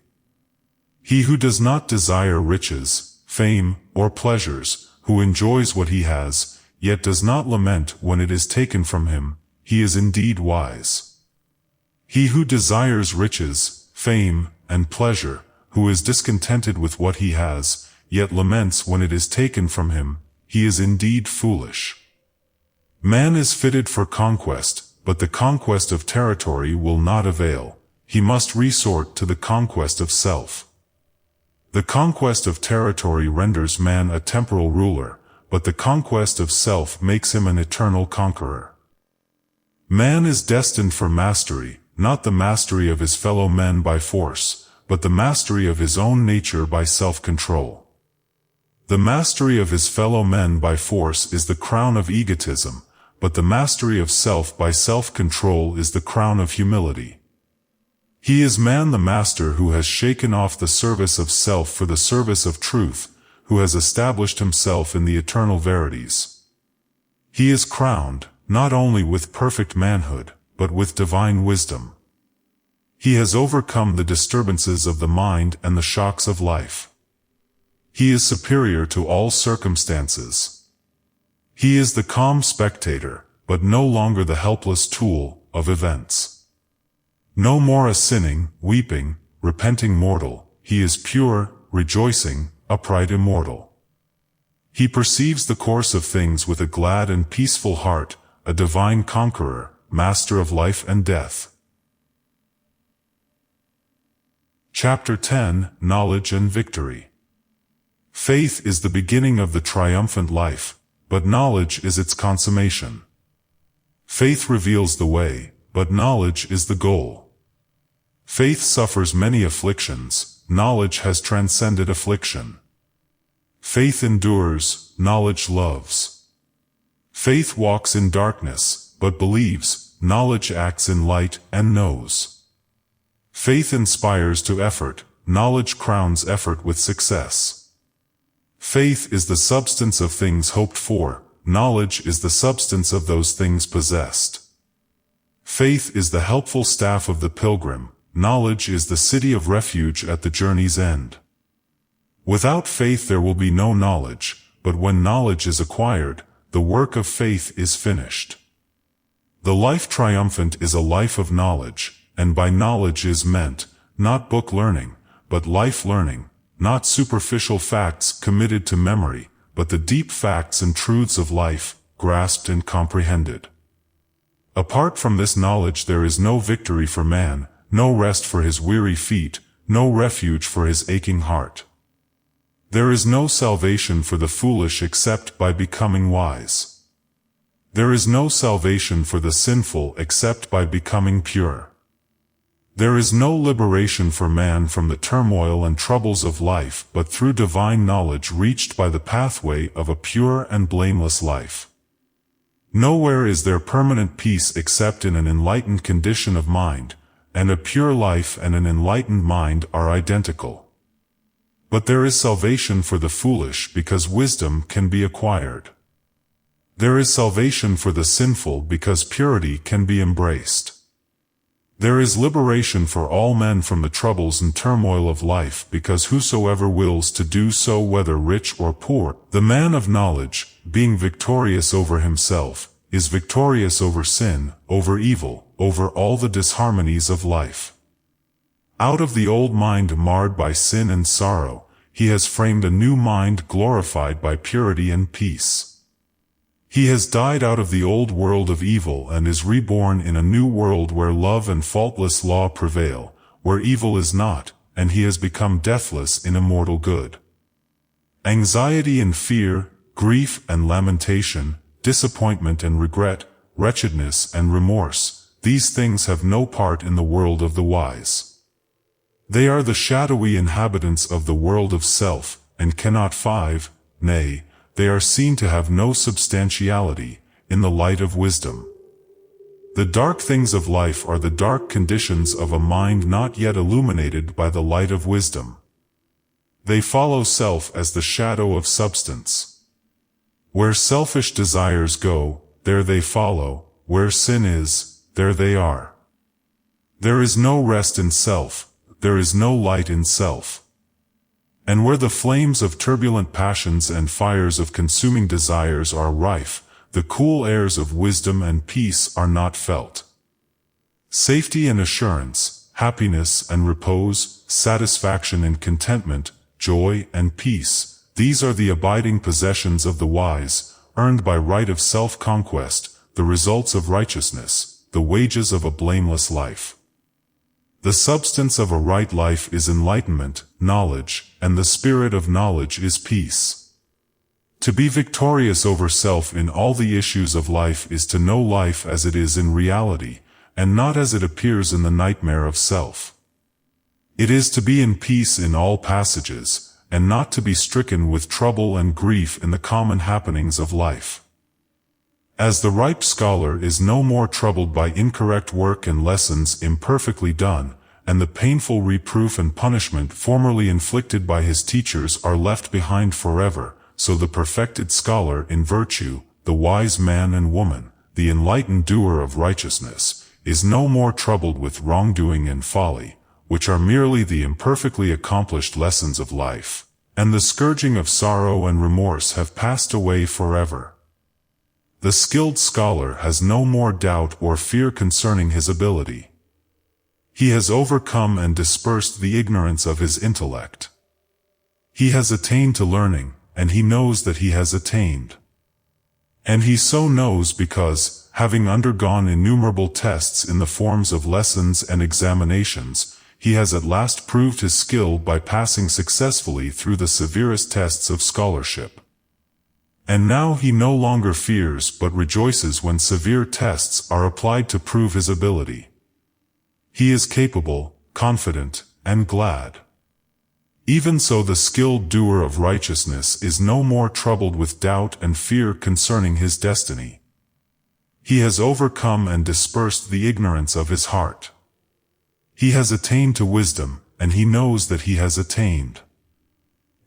He who does not desire riches, fame, or pleasures, who enjoys what he has, yet does not lament when it is taken from him, he is indeed wise. He who desires riches, fame, and pleasure, who is discontented with what he has, yet laments when it is taken from him, he is indeed foolish. Man is fitted for conquest, but the conquest of territory will not avail. He must resort to the conquest of self. The conquest of territory renders man a temporal ruler, but the conquest of self makes him an eternal conqueror. Man is destined for mastery, not the mastery of his fellow men by force, but the mastery of his own nature by self-control. The mastery of his fellow men by force is the crown of egotism, but the mastery of self by self-control is the crown of humility. He is man the master who has shaken off the service of self for the service of truth, who has established himself in the eternal verities. He is crowned, not only with perfect manhood, but with divine wisdom. He has overcome the disturbances of the mind and the shocks of life. He is superior to all circumstances. He is the calm spectator, but no longer the helpless tool, of events. No more a sinning, weeping, repenting mortal, he is pure, rejoicing, upright immortal. He perceives the course of things with a glad and peaceful heart, a divine conqueror, master of life and death. Chapter 10, Knowledge and Victory. Faith is the beginning of the triumphant life, but knowledge is its consummation. Faith reveals the way, but knowledge is the goal. Faith suffers many afflictions, knowledge has transcended affliction. Faith endures, knowledge loves. Faith walks in darkness, but believes, knowledge acts in light and knows. Faith inspires to effort, knowledge crowns effort with success. Faith is the substance of things hoped for, knowledge is the substance of those things possessed. Faith is the helpful staff of the pilgrim, knowledge is the city of refuge at the journey's end. Without faith there will be no knowledge, but when knowledge is acquired, the work of faith is finished. The life triumphant is a life of knowledge, and by knowledge is meant, not book learning, but life learning, not superficial facts committed to memory, but the deep facts and truths of life, grasped and comprehended. Apart from this knowledge there is no victory for man, no rest for his weary feet, no refuge for his aching heart. There is no salvation for the foolish except by becoming wise. There is no salvation for the sinful except by becoming pure. There is no liberation for man from the turmoil and troubles of life but through divine knowledge reached by the pathway of a pure and blameless life. Nowhere is there permanent peace except in an enlightened condition of mind, and a pure life and an enlightened mind are identical. But there is salvation for the foolish because wisdom can be acquired. There is salvation for the sinful because purity can be embraced. There is liberation for all men from the troubles and turmoil of life because whosoever wills to do so whether rich or poor, the man of knowledge, being victorious over himself, is victorious over sin, over evil, over all the disharmonies of life. Out of the old mind marred by sin and sorrow, he has framed a new mind glorified by purity and peace. He has died out of the old world of evil and is reborn in a new world where love and faultless law prevail, where evil is not, and he has become deathless in immortal good. Anxiety and fear, grief and lamentation, disappointment and regret, wretchedness and remorse, these things have no part in the world of the wise. They are the shadowy inhabitants of the world of self, and cannot nay, they are seen to have no substantiality, in the light of wisdom. The dark things of life are the dark conditions of a mind not yet illuminated by the light of wisdom. They follow self as the shadow of substance. Where selfish desires go, there they follow, where sin is, there they are. There is no rest in self, there is no light in self. And where the flames of turbulent passions and fires of consuming desires are rife, the cool airs of wisdom and peace are not felt. Safety and assurance, happiness and repose, satisfaction and contentment, joy and peace, these are the abiding possessions of the wise, earned by right of self-conquest, the results of righteousness, the wages of a blameless life. The substance of a right life is enlightenment, knowledge, and the spirit of knowledge is peace. To be victorious over self in all the issues of life is to know life as it is in reality, and not as it appears in the nightmare of self. It is to be in peace in all passages, and not to be stricken with trouble and grief in the common happenings of life. As the ripe scholar is no more troubled by incorrect work and lessons imperfectly done, and the painful reproof and punishment formerly inflicted by his teachers are left behind forever, so the perfected scholar in virtue, the wise man and woman, the enlightened doer of righteousness, is no more troubled with wrongdoing and folly, which are merely the imperfectly accomplished lessons of life, and the scourging of sorrow and remorse have passed away forever. The skilled scholar has no more doubt or fear concerning his ability. He has overcome and dispersed the ignorance of his intellect. He has attained to learning, and he knows that he has attained. And he so knows because, having undergone innumerable tests in the forms of lessons and examinations, he has at last proved his skill by passing successfully through the severest tests of scholarship. And now he no longer fears but rejoices when severe tests are applied to prove his ability. He is capable, confident, and glad. Even so the skilled doer of righteousness is no more troubled with doubt and fear concerning his destiny. He has overcome and dispersed the ignorance of his heart. He has attained to wisdom, and he knows that he has attained.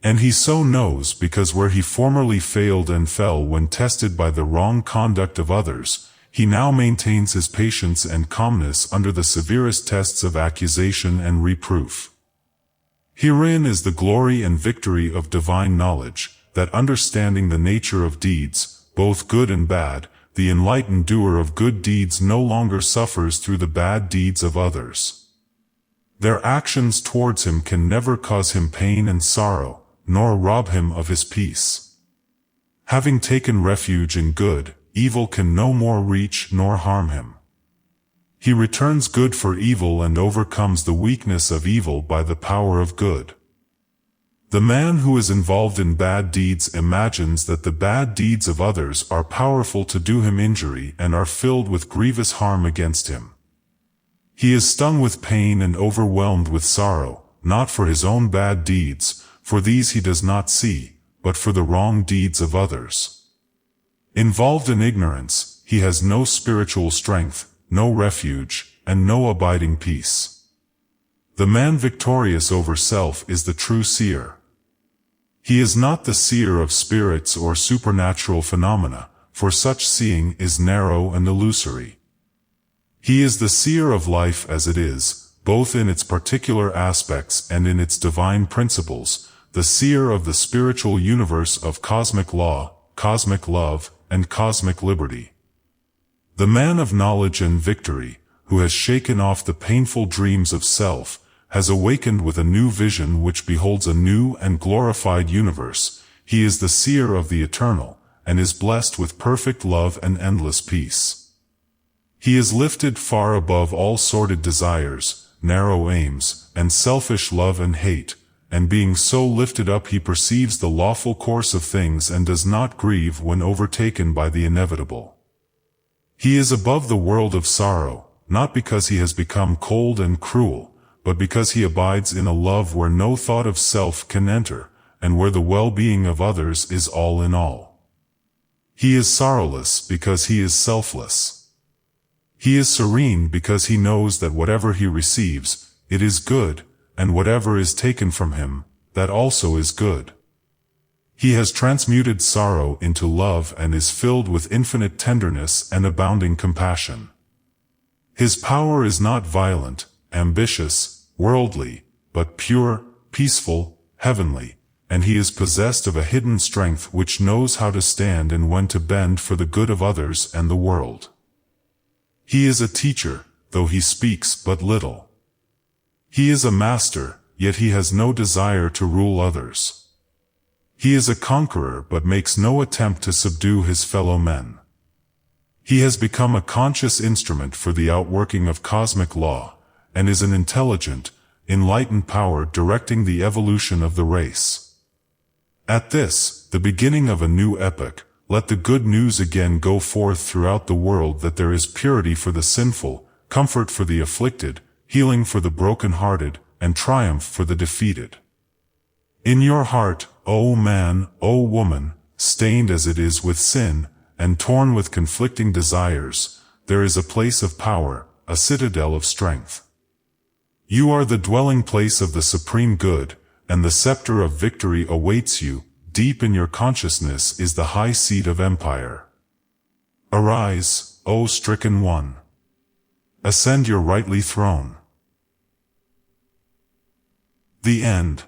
And he so knows because where he formerly failed and fell when tested by the wrong conduct of others, he now maintains his patience and calmness under the severest tests of accusation and reproof. Herein is the glory and victory of divine knowledge, that understanding the nature of deeds, both good and bad, the enlightened doer of good deeds no longer suffers through the bad deeds of others. Their actions towards him can never cause him pain and sorrow, nor rob him of his peace. Having taken refuge in good, evil can no more reach nor harm him. He returns good for evil and overcomes the weakness of evil by the power of good. The man who is involved in bad deeds imagines that the bad deeds of others are powerful to do him injury and are filled with grievous harm against him. He is stung with pain and overwhelmed with sorrow, not for his own bad deeds, for these he does not see, but for the wrong deeds of others. Involved in ignorance, he has no spiritual strength, no refuge, and no abiding peace. The man victorious over self is the true seer. He is not the seer of spirits or supernatural phenomena, for such seeing is narrow and illusory. He is the seer of life as it is, both in its particular aspects and in its divine principles, the seer of the spiritual universe of cosmic law, cosmic love, and cosmic liberty. The man of knowledge and victory, who has shaken off the painful dreams of self, has awakened with a new vision which beholds a new and glorified universe. He is the seer of the eternal, and is blessed with perfect love and endless peace. He is lifted far above all sordid desires, narrow aims, and selfish love and hate, and being so lifted up he perceives the lawful course of things and does not grieve when overtaken by the inevitable. He is above the world of sorrow, not because he has become cold and cruel, but because he abides in a love where no thought of self can enter, and where the well-being of others is all in all. He is sorrowless because he is selfless. He is serene because he knows that whatever he receives, it is good, and whatever is taken from him, that also is good. He has transmuted sorrow into love and is filled with infinite tenderness and abounding compassion. His power is not violent, ambitious, worldly, but pure, peaceful, heavenly, and he is possessed of a hidden strength which knows how to stand and when to bend for the good of others and the world. He is a teacher, though he speaks but little. He is a master, yet he has no desire to rule others. He is a conqueror but makes no attempt to subdue his fellow men. He has become a conscious instrument for the outworking of cosmic law, and is an intelligent, enlightened power directing the evolution of the race. At this, the beginning of a new epoch, let the good news again go forth throughout the world that there is purity for the sinful, comfort for the afflicted, healing for the broken-hearted, and triumph for the defeated. In your heart, O man, O woman, stained as it is with sin, and torn with conflicting desires, there is a place of power, a citadel of strength. You are the dwelling place of the supreme good, and the scepter of victory awaits you. Deep in your consciousness is the high seat of empire. Arise, O stricken one. Ascend your rightly throne. The end.